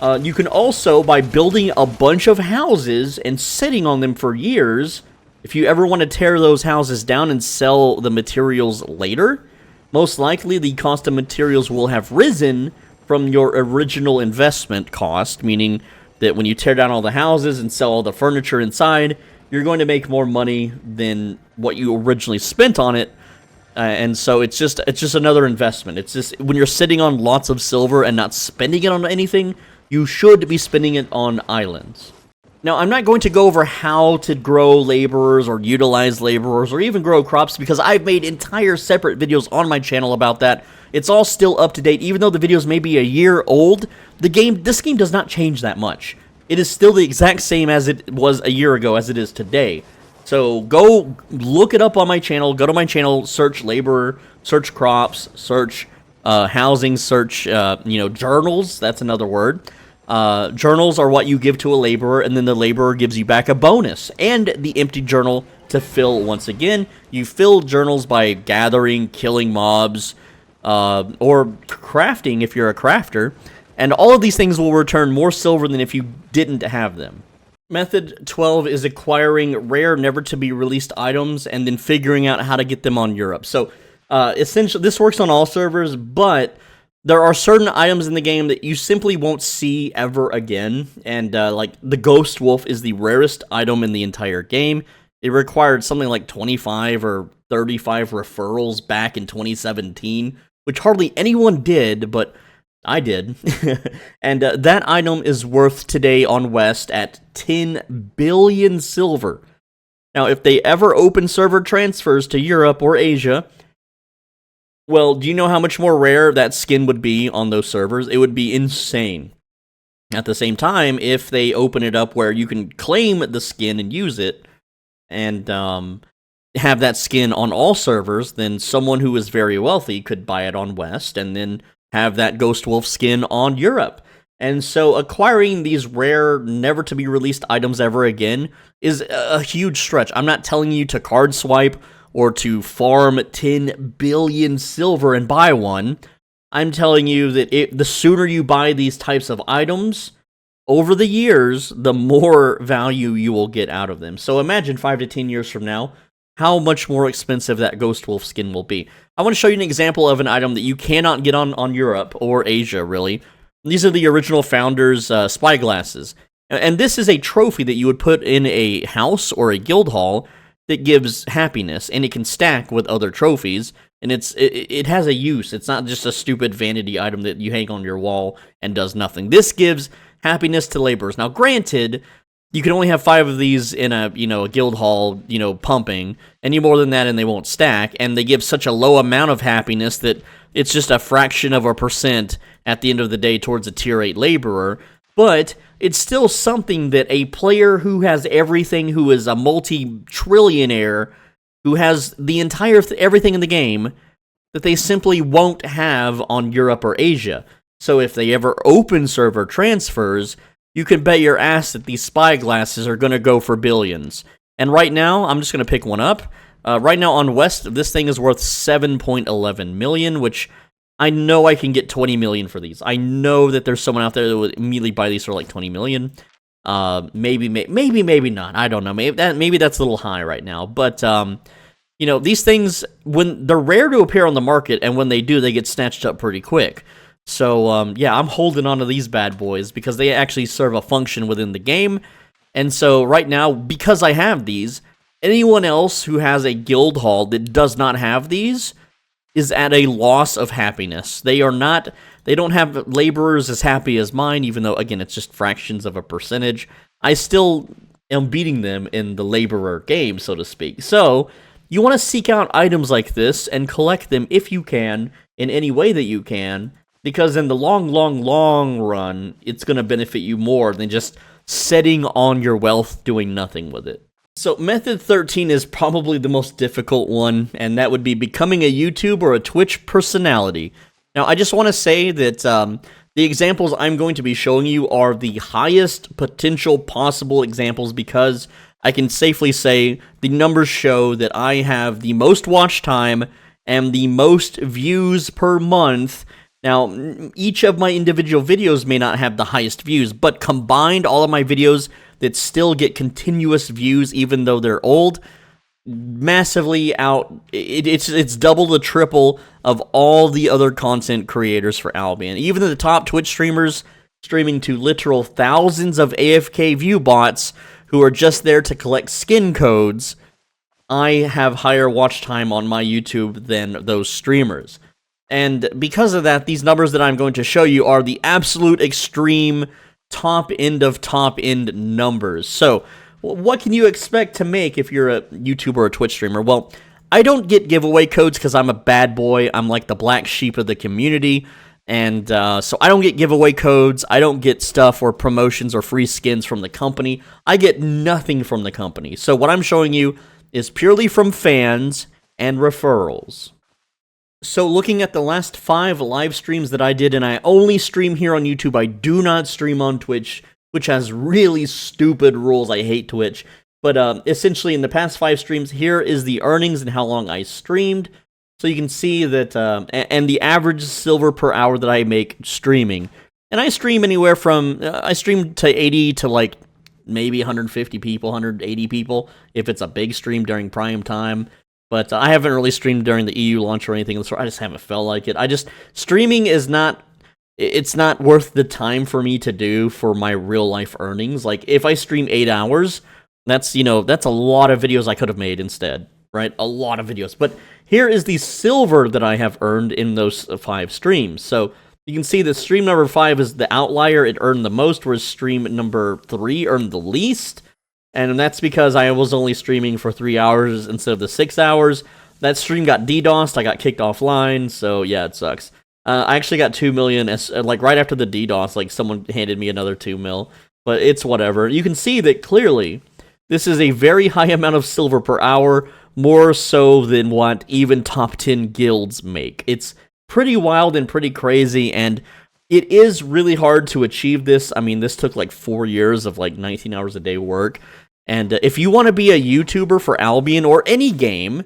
Speaker 1: You can also, by building a bunch of houses and sitting on them for years, if you ever want to tear those houses down and sell the materials later, most likely the cost of materials will have risen from your original investment cost, meaning that when you tear down all the houses and sell all the furniture inside, you're going to make more money than what you originally spent on it. And so it's just another investment. It's just when you're sitting on lots of silver and not spending it on anything, you should be spending it on islands. Now, I'm not going to go over how to grow laborers or utilize laborers or even grow crops because I've made entire separate videos on my channel about that. It's all still up to date. Even though the videos may be a year old, this game does not change that much. It is still the exact same as it was a year ago as it is today. So go look it up on my channel. Go to my channel, search laborer, search crops, search housing, search journals. That's another word. Journals are what you give to a laborer, and then the laborer gives you back a bonus and the empty journal to fill once again. You fill journals by gathering, killing mobs, or crafting if you're a crafter, and all of these things will return more silver than if you didn't have them. Method 12 is acquiring rare, never-to-be-released items and then figuring out how to get them on Europe. So, essentially, this works on all servers, but there are certain items in the game that you simply won't see ever again, and like the Ghost Wolf is the rarest item in the entire game. It required something like 25 or 35 referrals back in 2017, which hardly anyone did, but I did. And that item is worth today on West at 10 billion silver. Now, if they ever open server transfers to Europe or Asia, well, do you know how much more rare that skin would be on those servers? It would be insane. At the same time, if they open it up where you can claim the skin and use it, and have that skin on all servers, then someone who is very wealthy could buy it on West, and then have that Ghost Wolf skin on Europe. And so acquiring these rare, never to be released items ever again is a huge stretch. I'm not telling you to card swipe or to farm 10 billion silver and buy one. I'm telling you that the sooner you buy these types of items over the years, the more value you will get out of them. So imagine 5 to 10 years from now, how much more expensive that Ghost Wolf skin will be. I want to show you an example of an item that you cannot get on Europe or Asia, really. These are the original founders' spyglasses. And this is a trophy that you would put in a house or a guild hall that gives happiness, and it can stack with other trophies, and it has a use. It's not just a stupid vanity item that you hang on your wall and does nothing. This gives happiness to laborers. Now, granted, you can only have 5 of these in a guild hall, pumping. Any more than that and they won't stack, and they give such a low amount of happiness that it's just a fraction of a percent at the end of the day towards a tier 8 laborer. But it's still something that a player who has everything, who is a multi-trillionaire, who has the entire everything in the game, that they simply won't have on Europe or Asia. So if they ever open server transfers, you can bet your ass that these spyglasses are going to go for billions. And right now, I'm just going to pick one up. Right now on West, this thing is worth 7.11 million, which I know I can get 20 million for these. I know that there's someone out there that would immediately buy these for like 20 million. Maybe not. I don't know. Maybe that's a little high right now. But these things, when they're rare to appear on the market, and when they do, they get snatched up pretty quick. So, yeah, I'm holding on to these bad boys because they actually serve a function within the game. And so, right now, because I have these, anyone else who has a guild hall that does not have these is at a loss of happiness. They don't have laborers as happy as mine, even though, again, it's just fractions of a percentage. I still am beating them in the laborer game, so to speak. So, you want to seek out items like this and collect them if you can, in any way that you can, because in the long run, it's going to benefit you more than just sitting on your wealth doing nothing with it. So method 13 is probably the most difficult one, and that would be becoming a YouTube or a Twitch personality. Now, I just want to say that the examples I'm going to be showing you are the highest potential possible examples, because I can safely say the numbers show that I have the most watch time and the most views per month. Now, each of my individual videos may not have the highest views, but combined, all of my videos that still get continuous views even though they're old, massively out, it's double the triple of all the other content creators for Albion. Even the top Twitch streamers streaming to literal thousands of AFK view bots who are just there to collect skin codes, I have higher watch time on my YouTube than those streamers. And because of that, these numbers that I'm going to show you are the absolute extreme top end of top end numbers. So, what can you expect to make if you're a YouTuber or a Twitch streamer? Well, I don't get giveaway codes because I'm a bad boy. I'm like the black sheep of the community. And so I don't get giveaway codes. I don't get stuff or promotions or free skins from the company. I get nothing from the company. So what I'm showing you is purely from fans and referrals. So looking at the last 5 live streams that I did, and I only stream here on YouTube, I do not stream on Twitch, which has really stupid rules. I hate Twitch. But essentially in the past 5 streams, here is the earnings and how long I streamed. So you can see that, and the average silver per hour that I make streaming. And I stream anywhere from, I stream to 80 to like maybe 150 people, 180 people, if it's a big stream during prime time. But I haven't really streamed during the EU launch or anything. So I just haven't felt like it. Streaming is not, it's not worth the time for me to do for my real life earnings. Like if I stream 8 hours, that's, that's a lot of videos I could have made instead, right? A lot of videos. But here is the silver that I have earned in those 5 streams. So you can see that stream number 5 is the outlier. It earned the most, whereas stream number 3 earned the least. And that's because I was only streaming for 3 hours instead of the 6 hours. That stream got DDoSed. I got kicked offline. So yeah, it sucks. I actually got 2 million, like right after the DDoS, like someone handed me another 2 mil. But it's whatever. You can see that clearly this is a very high amount of silver per hour, more so than what even top 10 guilds make. It's pretty wild and pretty crazy, and It is really hard to achieve this. I mean, this took like 4 years of like 19 hours a day work. And if you want to be a YouTuber for Albion or any game,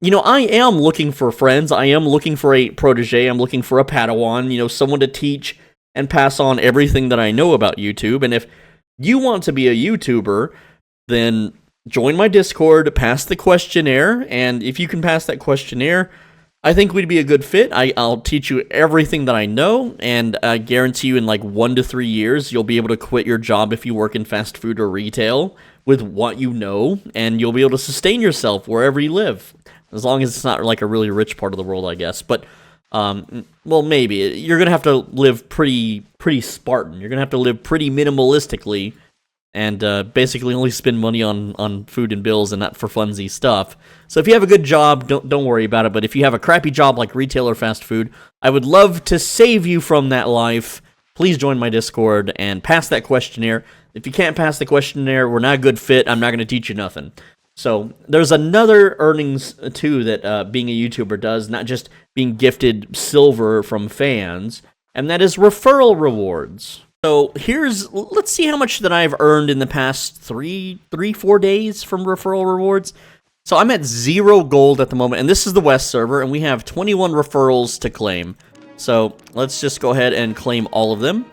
Speaker 1: you know, I am looking for friends. I am looking for a protege. I'm looking for a Padawan, you know, someone to teach and pass on everything that I know about YouTube. And if you want to be a YouTuber, then join my Discord, pass the questionnaire, and if you can pass that questionnaire, I think we'd be a good fit. I'll teach you everything that I know, and I guarantee you in like 1 to 3 years, you'll be able to quit your job if you work in fast food or retail with what you know, and you'll be able to sustain yourself wherever you live. As long as it's not like a really rich part of the world, I guess. But, well, maybe. You're going to have to live pretty Spartan. You're going to have to live pretty minimalistically and basically only spend money on food and bills and not for funsy stuff. So if you have a good job, don't worry about it. But if you have a crappy job like retail or fast food, I would love to save you from that life. Please join my Discord and pass that questionnaire. If you can't pass the questionnaire, we're not a good fit. I'm not going to teach you nothing. So there's another earnings, too, that being a YouTuber does, not just being gifted silver from fans, and that is referral rewards. So let's see how much that I've earned in the past 4 days from referral rewards. So I'm at 0 gold at the moment, and this is the West server, and we have 21 referrals to claim. So let's just go ahead and claim all of them.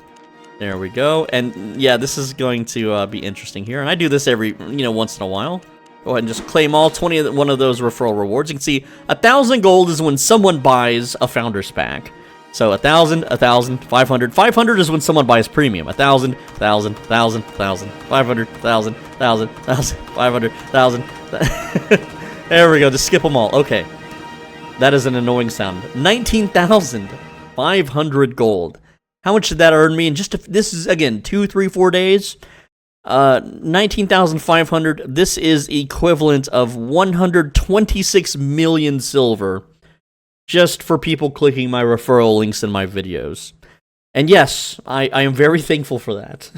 Speaker 1: There we go. And yeah, this is going to be interesting here. And I do this every, once in a while. Go ahead and just claim all 21 of those referral rewards. You can see 1,000 gold is when someone buys a Founder's Pack. So 1,000, 1,000, 500. 500 is when someone buys premium. 1,000, 1,000, 1,000, 1,000, 500, 1,000, 1,000, 1,000, 500, 1,000. There we go. Just skip them all. Okay. That is an annoying sound. 19,500 gold. How much did that earn me in this is, again, 2, 3, 4 days? 19,500. This is equivalent of 126 million silver just for people clicking my referral links in my videos. And yes, I am very thankful for that.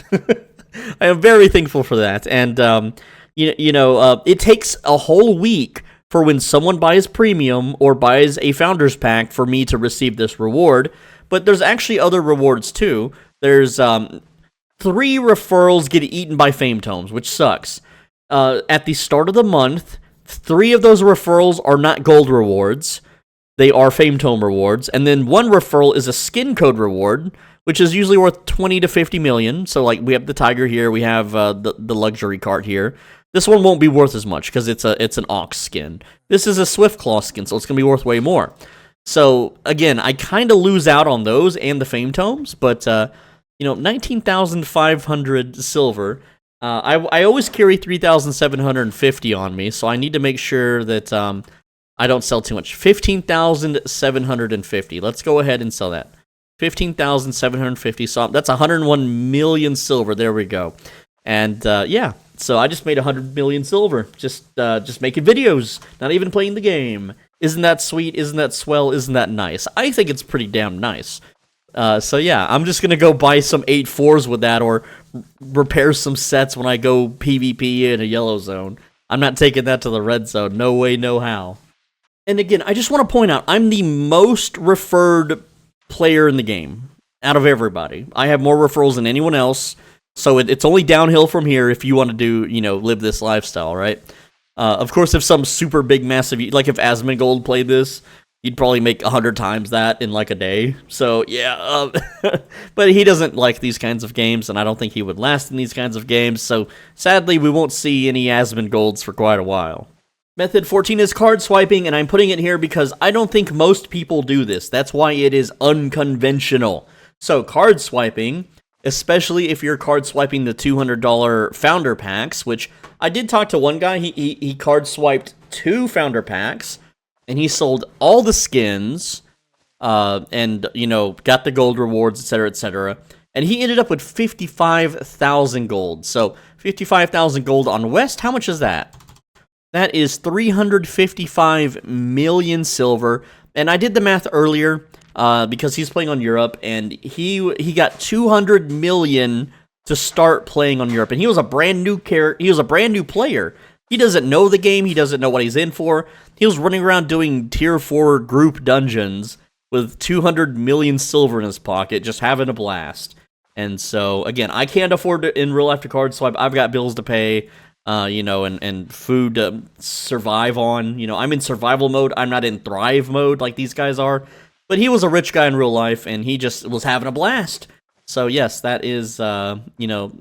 Speaker 1: I am very thankful for that. And, it takes a whole week for when someone buys premium or buys a Founder's Pack for me to receive this reward. But there's actually other rewards, too. There's 3 referrals get eaten by Fame Tomes, which sucks. At the start of the month, 3 of those referrals are not gold rewards. They are Fame Tome rewards. And then 1 referral is a skin code reward, which is usually worth 20 to 50 million. So, like, we have the tiger here. We have the luxury cart here. This one won't be worth as much because it's an ox skin. This is a Swiftclaw skin, so it's going to be worth way more. So, again, I kind of lose out on those and the Fame Tomes, but, 19,500 silver. I always carry 3,750 on me, so I need to make sure that I don't sell too much. 15,750. Let's go ahead and sell that. 15,750. So that's 101 million silver. There we go. And, yeah, so I just made 100 million silver. Just making videos, not even playing the game. Isn't that sweet? Isn't that swell? Isn't that nice? I think it's pretty damn nice. So yeah, I'm just gonna go buy some 8-4s with that, or repair some sets when I go PvP in a yellow zone. I'm not taking that to the red zone. No way, no how. And again, I just want to point out, I'm the most referred player in the game out of everybody. I have more referrals than anyone else, so it's only downhill from here if you want to do, live this lifestyle, right? Of course, if some super big, massive, like if Asmongold played this, he'd probably make 100 times that in like a day. So, yeah, but he doesn't like these kinds of games, and I don't think he would last in these kinds of games. So, sadly, we won't see any Asmongolds for quite a while. Method 14 is card swiping, and I'm putting it here because I don't think most people do this. That's why it is unconventional. So, card swiping, especially if you're card swiping the $200 Founder Packs, which I did talk to one guy. He card swiped 2 Founder Packs, and he sold all the skins, and, got the gold rewards, etc., etc. And he ended up with 55,000 gold. So, 55,000 gold on West, how much is that? That is 355 million silver. And I did the math earlier, because he's playing on Europe, and he got 200 million to start playing on Europe. And he was a brand new player. He doesn't know the game. He doesn't know what he's in for. He was running around doing tier 4 group dungeons with 200 million silver in his pocket, just having a blast. And so, again, I can't afford it in real life to cards, so I've got bills to pay, you know, and food to survive on. You know, I'm in survival mode. I'm not in thrive mode like these guys are. But he was a rich guy in real life, and he just was having a blast. So, yes, that is, you know,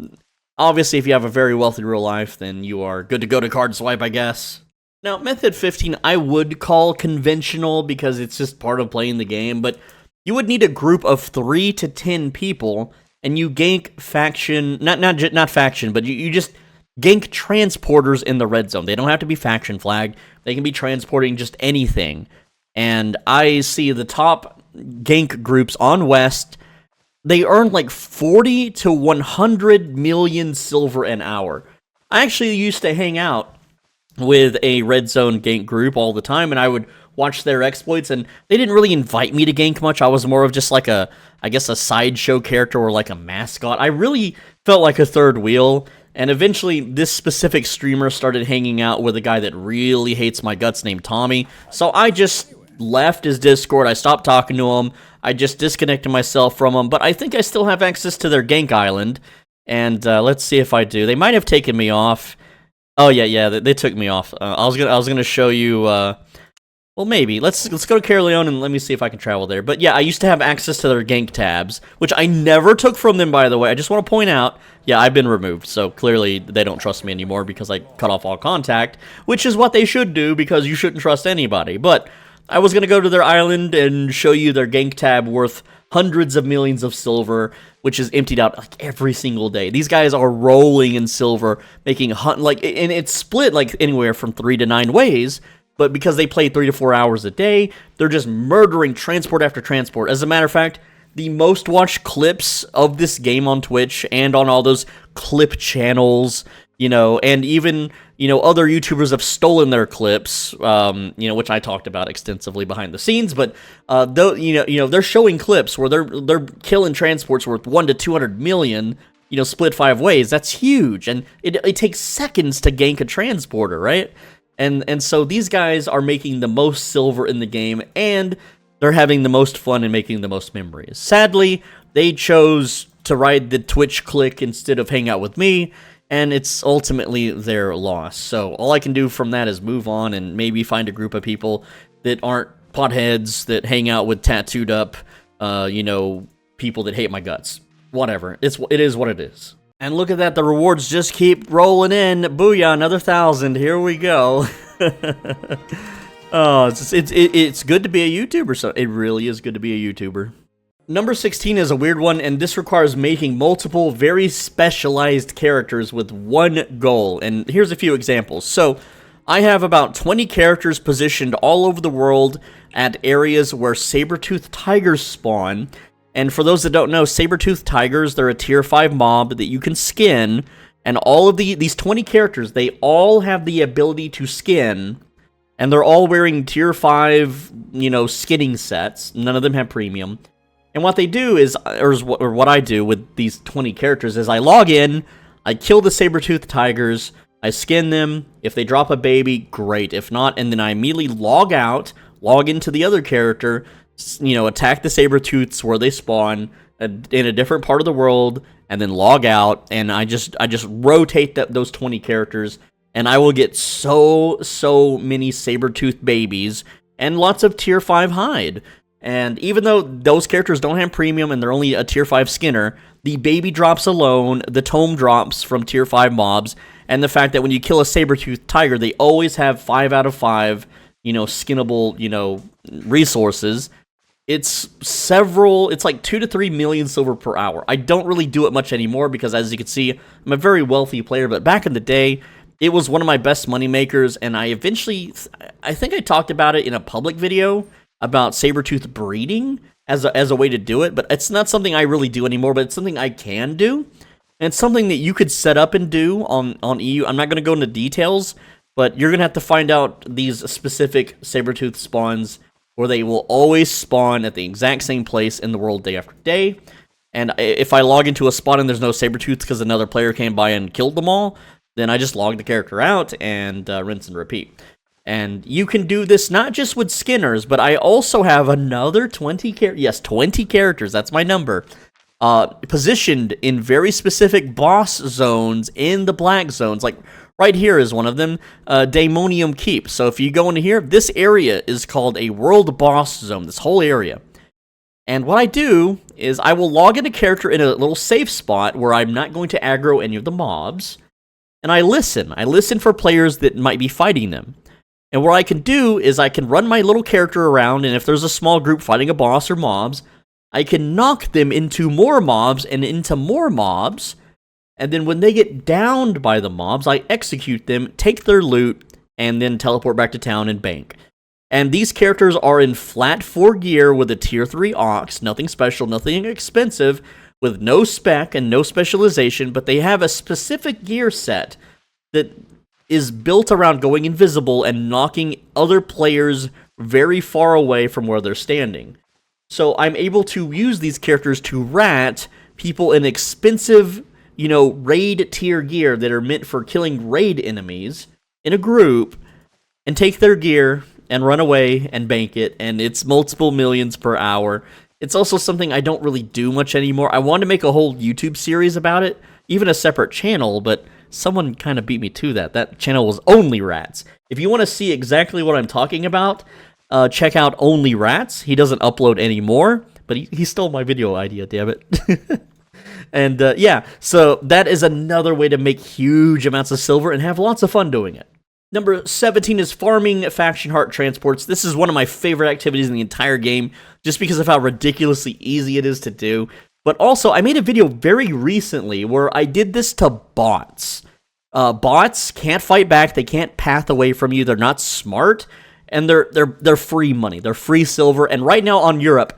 Speaker 1: obviously if you have a very wealthy real life, then you are good to go to card swipe, I guess. Now, Method 15 I would call conventional because it's just part of playing the game, but you would need a group of 3 to 10 people, and you gank faction, not faction, but you just gank transporters in the red zone. They don't have to be faction flagged. They can be transporting just anything. And I see the top gank groups on West, they earn like 40 to 100 million silver an hour. I actually used to hang out with a red zone gank group all the time, and I would watch their exploits, and they didn't really invite me to gank much. I was more of just like I guess a sideshow character or like a mascot. I really felt like a third wheel, and eventually this specific streamer started hanging out with a guy that really hates my guts named Tommy, so I just left his Discord. I stopped talking to him. I just disconnected myself from him, but I think I still have access to their gank island, and let's see if I do. They might have taken me off. Oh yeah, they took me off. I was gonna show you. Well, maybe let's go to Caerleon and let me see if I can travel there. But yeah, I used to have access to their gank tabs, which I never took from them, by the way. I just want to point out. Yeah, I've been removed, so clearly they don't trust me anymore because I cut off all contact, which is what they should do because you shouldn't trust anybody. But I was gonna go to their island and show you their gank tab worth hundreds of millions of silver, which is emptied out like every single day. These guys are rolling in silver, making like, and it's split like anywhere from 3 to 9 ways. But because they play 3 to 4 hours a day, they're just murdering transport after transport. As a matter of fact, the most watched clips of this game on Twitch and on all those clip channels, you know, and even, you know, other YouTubers have stolen their clips, you know, which I talked about extensively behind the scenes. But though, you know, they're showing clips where they're killing transports worth 1 to 200 million, you know, split 5 ways. That's huge, and it takes seconds to gank a transporter, right? And so these guys are making the most silver in the game, and they're having the most fun and making the most memories. Sadly, they chose to ride the Twitch click instead of hang out with me, and it's ultimately their loss. So all I can do from that is move on and maybe find a group of people that aren't potheads that hang out with tattooed up, you know, people that hate my guts. Whatever. It is what it is. And look at that, the rewards just keep rolling in. Booyah, another 1,000. Here we go. Oh, it's good to be a YouTuber. So it really is good to be a YouTuber. Number 16 is a weird one, and this requires making multiple very specialized characters with one goal. And here's a few examples. So I have about 20 characters positioned all over the world at areas where saber-toothed tigers spawn. And for those that don't know, saber-toothed tigers, they're a tier 5 mob that you can skin, and all of these 20 characters, they all have the ability to skin, and they're all wearing tier 5, you know, skinning sets. None of them have premium. And what they do is, or what I do with these 20 characters is I log in, I kill the saber-toothed tigers, I skin them. If they drop a baby, great. If not, and then I immediately log out, log into the other character, you know, attack the saber-tooths where they spawn in a different part of the world, and then log out, and I just rotate those 20 characters, and I will get so many saber-tooth babies and lots of tier 5 hide. And even though those characters don't have premium and they're only a tier 5 skinner, the baby drops alone, the tome drops from tier 5 mobs, and the fact that when you kill a saber-tooth tiger, they always have 5 out of 5, you know, skinnable, you know, resources. It's like 2 to 3 million silver per hour. I don't really do it much anymore because, as you can see, I'm a very wealthy player, but back in the day, it was one of my best money makers, and I think I talked about it in a public video about saber-tooth breeding as a way to do it, but it's not something I really do anymore, but it's something I can do, and it's something that you could set up and do on EU. I'm not going to go into details, but you're going to have to find out these specific saber-tooth spawns where they will always spawn at the exact same place in the world day after day. And if I log into a spot and there's no saber-tooths because another player came by and killed them all, then I just log the character out and rinse and repeat. And you can do this not just with skinners, but I also have another 20 characters. Yes, 20 characters. That's my number. Positioned in very specific boss zones in the black zones. Like right here is one of them, Daemonium Keep. So if you go into here, this area is called a world boss zone, this whole area. And what I do is I will log in a character in a little safe spot where I'm not going to aggro any of the mobs. And I listen. I listen for players that might be fighting them. And what I can do is I can run my little character around, and if there's a small group fighting a boss or mobs, I can knock them into more mobs and into more mobs, and then when they get downed by the mobs, I execute them, take their loot, and then teleport back to town and bank. And these characters are in flat 4 gear with a tier 3 ox, nothing special, nothing expensive, with no spec and no specialization, but they have a specific gear set that is built around going invisible and knocking other players very far away from where they're standing. So I'm able to use these characters to rat people in expensive, raid tier gear that are meant for killing raid enemies in a group, and take their gear and run away and bank it, and it's multiple millions per hour. It's also something I don't really do much anymore. I wanted to make a whole YouTube series about it, even a separate channel, but someone kind of beat me to that. That channel was Only Rats. If you want to see exactly what I'm talking about, check out Only Rats. He doesn't upload anymore, but he stole my video idea, damn it. And yeah, so that is another way to make huge amounts of silver and have lots of fun doing it. Number 17 is farming faction heart transports. This is one of my favorite activities in the entire game, just because of how ridiculously easy it is to do. But also, I made a video very recently where I did this to bots. Bots can't fight back, they can't path away from you, they're not smart, and they're free money, they're free silver, and right now on Europe,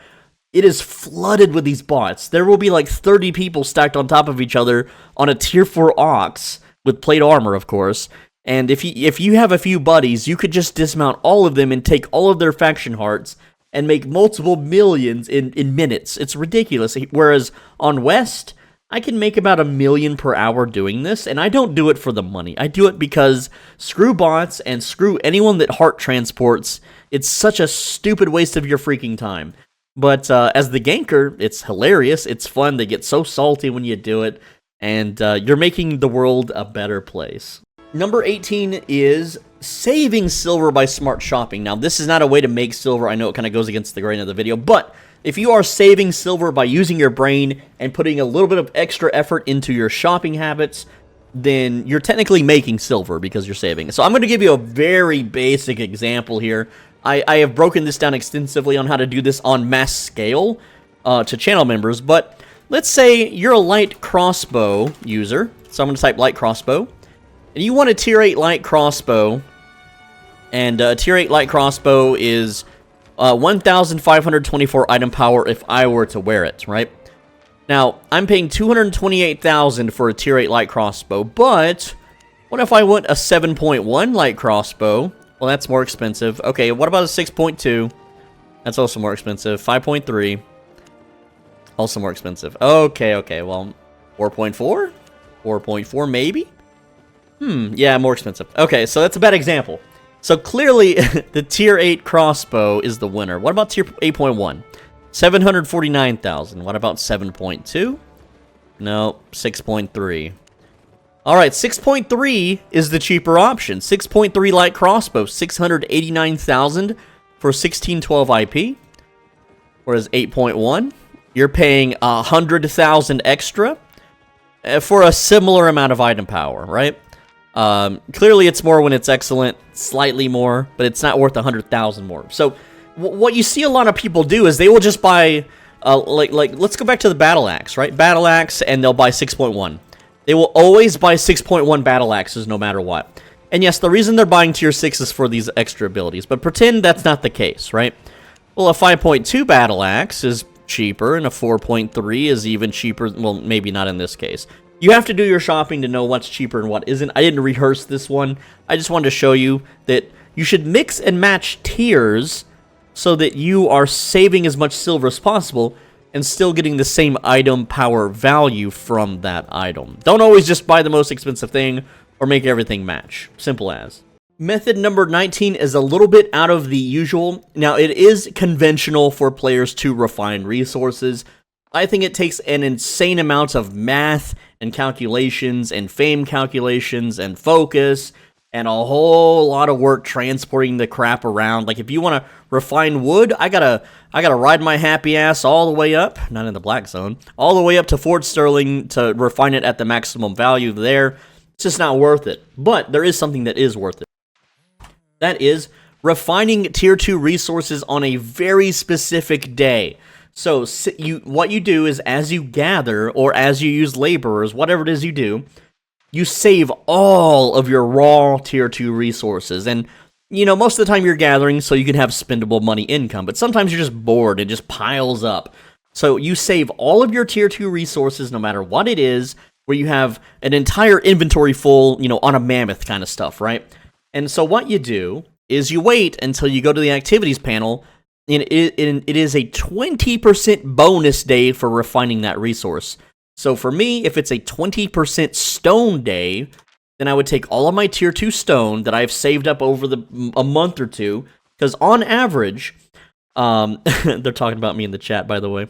Speaker 1: it is flooded with these bots. There will be like 30 people stacked on top of each other on a tier 4 ox, with plate armor, of course, and if you have a few buddies, you could just dismount all of them and take all of their faction hearts and make multiple millions in minutes. It's ridiculous. Whereas on West, I can make about $1 million per hour doing this, and I don't do it for the money. I do it because screw bots and screw anyone that heart transports. It's such a stupid waste of your freaking time. But as the ganker, it's hilarious. It's fun. They get so salty when you do it, and you're making the world a better place. Number 18 is saving silver by smart shopping. Now, this is not a way to make silver. I know it kind of goes against the grain of the video, but if you are saving silver by using your brain and putting a little bit of extra effort into your shopping habits, then you're technically making silver because you're saving. So I'm going to give you a very basic example here. I have broken this down extensively on how to do this on mass scale to channel members, but let's say you're a light crossbow user. So I'm going to type light crossbow. And you want a tier 8 light crossbow, and tier 8 light crossbow is 1,524 item power if I were to wear it, right? Now, I'm paying 228,000 for a tier 8 light crossbow, but what if I want a 7.1 light crossbow? Well, that's more expensive. Okay, what about a 6.2? That's also more expensive. 5.3. Also more expensive. Okay, well, 4.4? 4.4 maybe? Yeah, more expensive. Okay, so that's a bad example. So clearly, the tier 8 crossbow is the winner. What about tier 8.1? 749,000. What about 7.2? No, 6.3. Alright, 6.3 is the cheaper option. 6.3 light crossbow, 689,000 for 1612 IP. Whereas 8.1, you're paying 100,000 extra for a similar amount of item power, right? Clearly it's more when it's excellent, slightly more, but it's not worth 100,000 more. So what you see a lot of people do is they will just buy, let's go back to the battle axe, right? Battle axe, and they'll buy 6.1. They will always buy 6.1 battle axes no matter what. And yes, the reason they're buying tier 6 is for these extra abilities, but pretend that's not the case, right? Well, a 5.2 battle axe is cheaper, and a 4.3 is even cheaper. Well, maybe not in this case. You have to do your shopping to know what's cheaper and what isn't. I didn't rehearse this one. I just wanted to show you that you should mix and match tiers so that you are saving as much silver as possible and still getting the same item power value from that item. Don't always just buy the most expensive thing or make everything match. Simple as. Method number 19 is a little bit out of the usual. Now, it is conventional for players to refine resources. I think it takes an insane amount of math and calculations and fame calculations and focus and a whole lot of work transporting the crap around. Like, if you want to refine wood, I gotta ride my happy ass all the way up, not in the black zone, all the way up to Fort Sterling to refine it at the maximum value there. It's just not worth it. But there is something that is worth it. That is refining tier 2 resources on a very specific day. So what you do is, as you gather or as you use laborers, whatever it is you do, you save all of your raw tier 2 resources. And, you know, most of the time you're gathering so you can have spendable money income, but sometimes you're just bored, it just piles up. So you save all of your tier 2 resources, no matter what it is, where you have an entire inventory full, you know, on a mammoth kind of stuff, right? And so what you do is you wait until you go to the activities panel, and it is a 20% bonus day for refining that resource. So for me, if it's a 20% stone day, then I would take all of my tier 2 stone that I've saved up over a month or two, because on average, they're talking about me in the chat, by the way.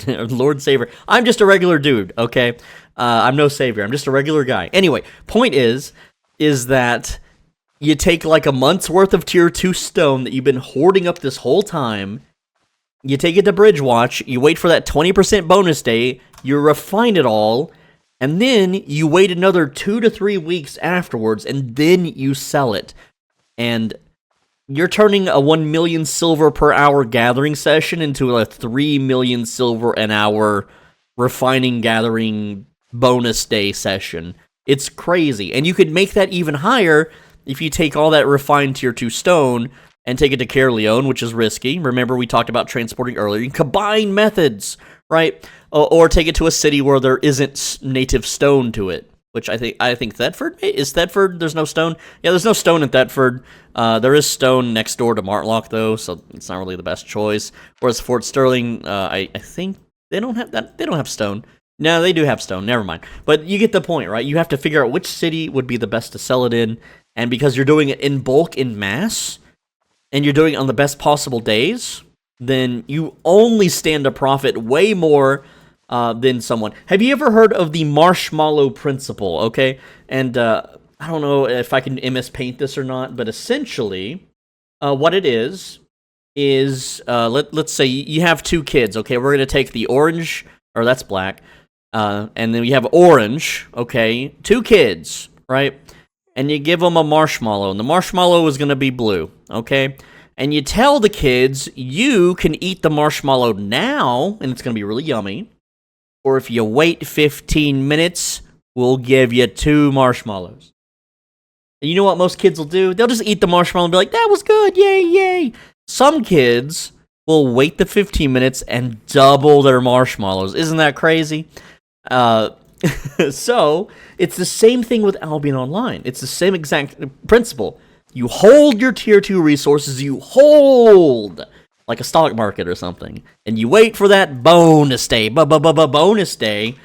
Speaker 1: Lord Savior. I'm just a regular dude, okay? I'm no savior. I'm just a regular guy. Anyway, point is that you take like a month's worth of tier 2 stone that you've been hoarding up this whole time, you take it to Bridgewatch, you wait for that 20% bonus day, you refine it all, and then you wait another 2 to 3 weeks afterwards, and then you sell it. And you're turning a 1 million silver per hour gathering session into a 3 million silver an hour refining gathering bonus day session. It's crazy. And you could make that even higher if you take all that refined tier 2 stone and take it to Caerleon, which is risky. Remember, we talked about transporting earlier. You can combine methods, right? Or take it to a city where there isn't native stone to it, which I think Thetford? Is Thetford? There's no stone? Yeah, there's no stone in Thetford. There is stone next door to Martlock, though, so it's not really the best choice. Whereas Fort Sterling, I think they don't have that. They don't have stone. No, they do have stone. Never mind. But you get the point, right? You have to figure out which city would be the best to sell it in, and because you're doing it in bulk, in mass, and you're doing it on the best possible days, then you only stand to profit way more than someone. Have you ever heard of the marshmallow principle, okay? And I don't know if I can MS Paint this or not, but essentially what it is let's say you have 2 kids, okay? We're going to take the orange, or that's black, and then we have orange, okay? 2 kids, right? And you give them a marshmallow, and the marshmallow is going to be blue, okay? And you tell the kids, you can eat the marshmallow now, and it's going to be really yummy. Or if you wait 15 minutes, we'll give you 2 marshmallows. And you know what most kids will do? They'll just eat the marshmallow and be like, that was good, yay, yay. Some kids will wait the 15 minutes and double their marshmallows. Isn't that crazy? So, it's the same thing with Albion Online. It's the same exact principle. You hold your tier 2 resources, you hold, like a stock market or something, and you wait for that bonus day, bonus day,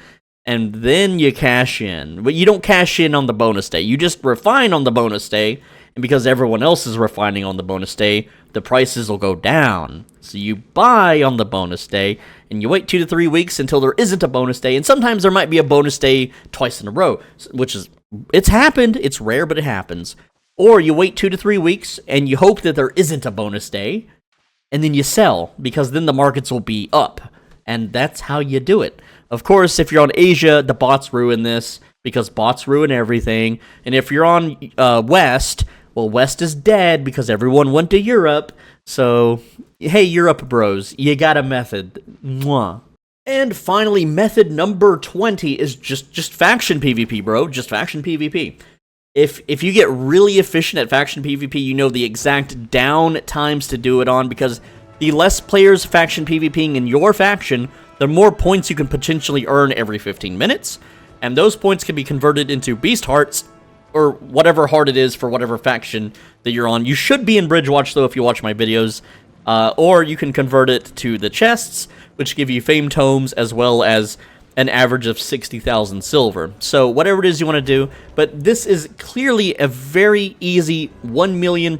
Speaker 1: and then you cash in. But you don't cash in on the bonus day. You just refine on the bonus day, and because everyone else is refining on the bonus day, the prices will go down. So you buy on the bonus day, and you wait 2 to 3 weeks until there isn't a bonus day, and sometimes there might be a bonus day twice in a row, which is, it's happened, it's rare, but it happens. Or you wait 2 to 3 weeks, and you hope that there isn't a bonus day, and then you sell, because then the markets will be up, and that's how you do it. Of course, if you're on Asia, the bots ruin this, because bots ruin everything, and if you're on West, well, West is dead, because everyone went to Europe, so, hey, Europe bros, you got a method. Mwah. And finally, method number 20 is just faction PvP, bro, just faction PvP. If you get really efficient at faction PvP, you know the exact down times to do it on, because the less players faction PvPing in your faction, the more points you can potentially earn every 15 minutes, and those points can be converted into beast hearts, or whatever heart it is for whatever faction that you're on. You should be in Bridgewatch, though, if you watch my videos, or you can convert it to the chests, which give you fame tomes, as well as an average of 60,000 silver. So whatever it is you want to do, but this is clearly a very easy 1 million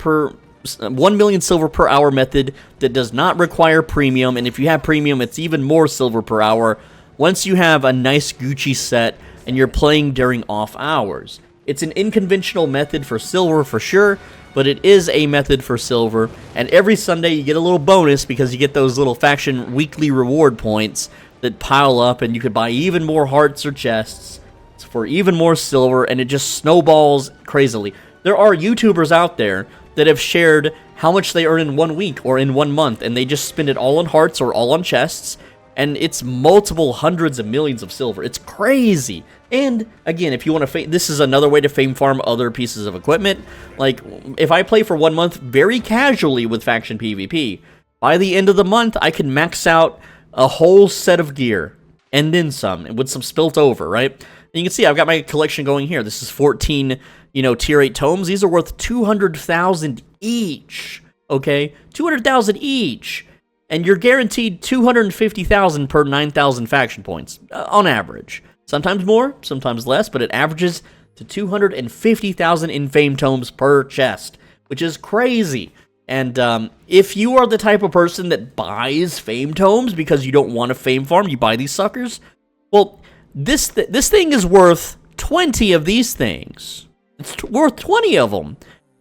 Speaker 1: silver per hour method that does not require premium, and if you have premium, it's even more silver per hour once you have a nice Gucci set and you're playing during off hours. It's an unconventional method for silver for sure, but it is a method for silver, and every Sunday you get a little bonus because you get those little faction weekly reward points that pile up, and you could buy even more hearts or chests for even more silver, and it just snowballs crazily. There are YouTubers out there that have shared how much they earn in 1 week or in 1 month, and they just spend it all on hearts or all on chests, and it's multiple hundreds of millions of silver. It's crazy. And again, if you want to this is another way to fame farm other pieces of equipment. Like, if I play for 1 month very casually with faction PvP, by the end of the month, I can max out a whole set of gear, and then some, with some spilt over, right? And you can see I've got my collection going here. This is 14, tier 8 tomes. These are worth 200,000 each, okay? 200,000 each. And you're guaranteed 250,000 per 9,000 faction points, on average. Sometimes more, sometimes less, but it averages to 250,000 in fame tomes per chest, which is crazy. And if you are the type of person that buys fame tomes because you don't want to fame farm, you buy these suckers, well, this thing is worth 20 of these things. It's worth 20 of them.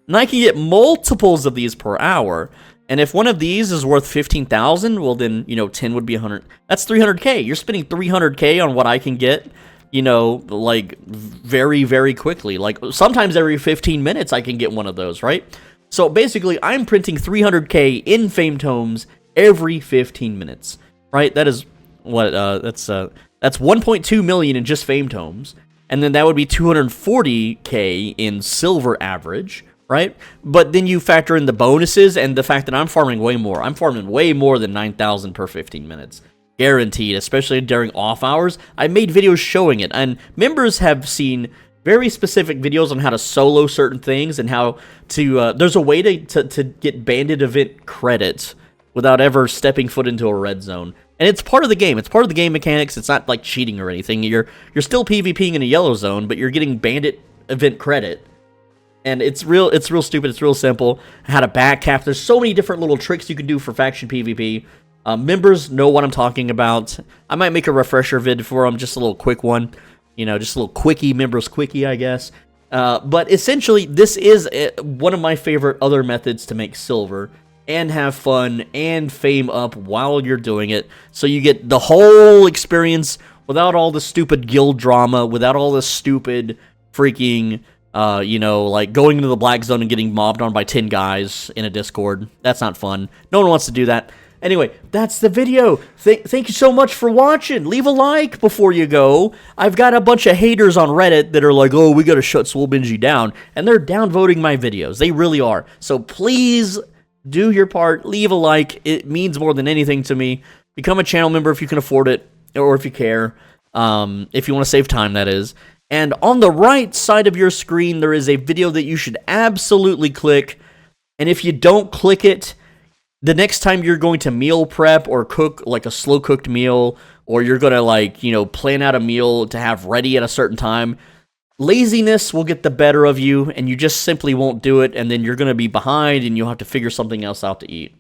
Speaker 1: And I can get multiples of these per hour. And if one of these is worth 15,000, well then, 10 would be 100. That's 300k. You're spending 300k on what I can get, like very, very quickly. Like sometimes every 15 minutes I can get one of those, right? So basically, I'm printing 300k in fame tomes every 15 minutes, right? That is what that's 1.2 million in just fame tomes, and then that would be 240k in silver average, right? But then you factor in the bonuses and the fact that I'm farming way more. I'm farming way more than 9,000 per 15 minutes, guaranteed. Especially during off hours. I made videos showing it, and members have seen very specific videos on how to solo certain things and how to, there's a way to get bandit event credit without ever stepping foot into a red zone. And it's part of the game. It's part of the game mechanics. It's not like cheating or anything. You're still PvPing in a yellow zone, but you're getting bandit event credit. And it's real stupid. It's real simple. How to backcap. There's so many different little tricks you can do for faction PvP. Members know what I'm talking about. I might make a refresher vid for them, just a little quick one. Just a little quickie, members quickie, I guess. But essentially, this is one of my favorite other methods to make silver and have fun and fame up while you're doing it. So you get the whole experience without all the stupid guild drama, without all the stupid freaking, like going into the black zone and getting mobbed on by 10 guys in a Discord. That's not fun. No one wants to do that. Anyway, that's the video. Thank you so much for watching. Leave a like before you go. I've got a bunch of haters on Reddit that are like, oh, we gotta shut Swolbenji down. And they're downvoting my videos. They really are. So please do your part. Leave a like. It means more than anything to me. Become a channel member if you can afford it, or if you care. If you want to save time, that is. And on the right side of your screen, there is a video that you should absolutely click. And if you don't click it, the next time you're going to meal prep or cook like a slow cooked meal, or you're going to plan out a meal to have ready at a certain time, laziness will get the better of you and you just simply won't do it, and then you're going to be behind and you'll have to figure something else out to eat.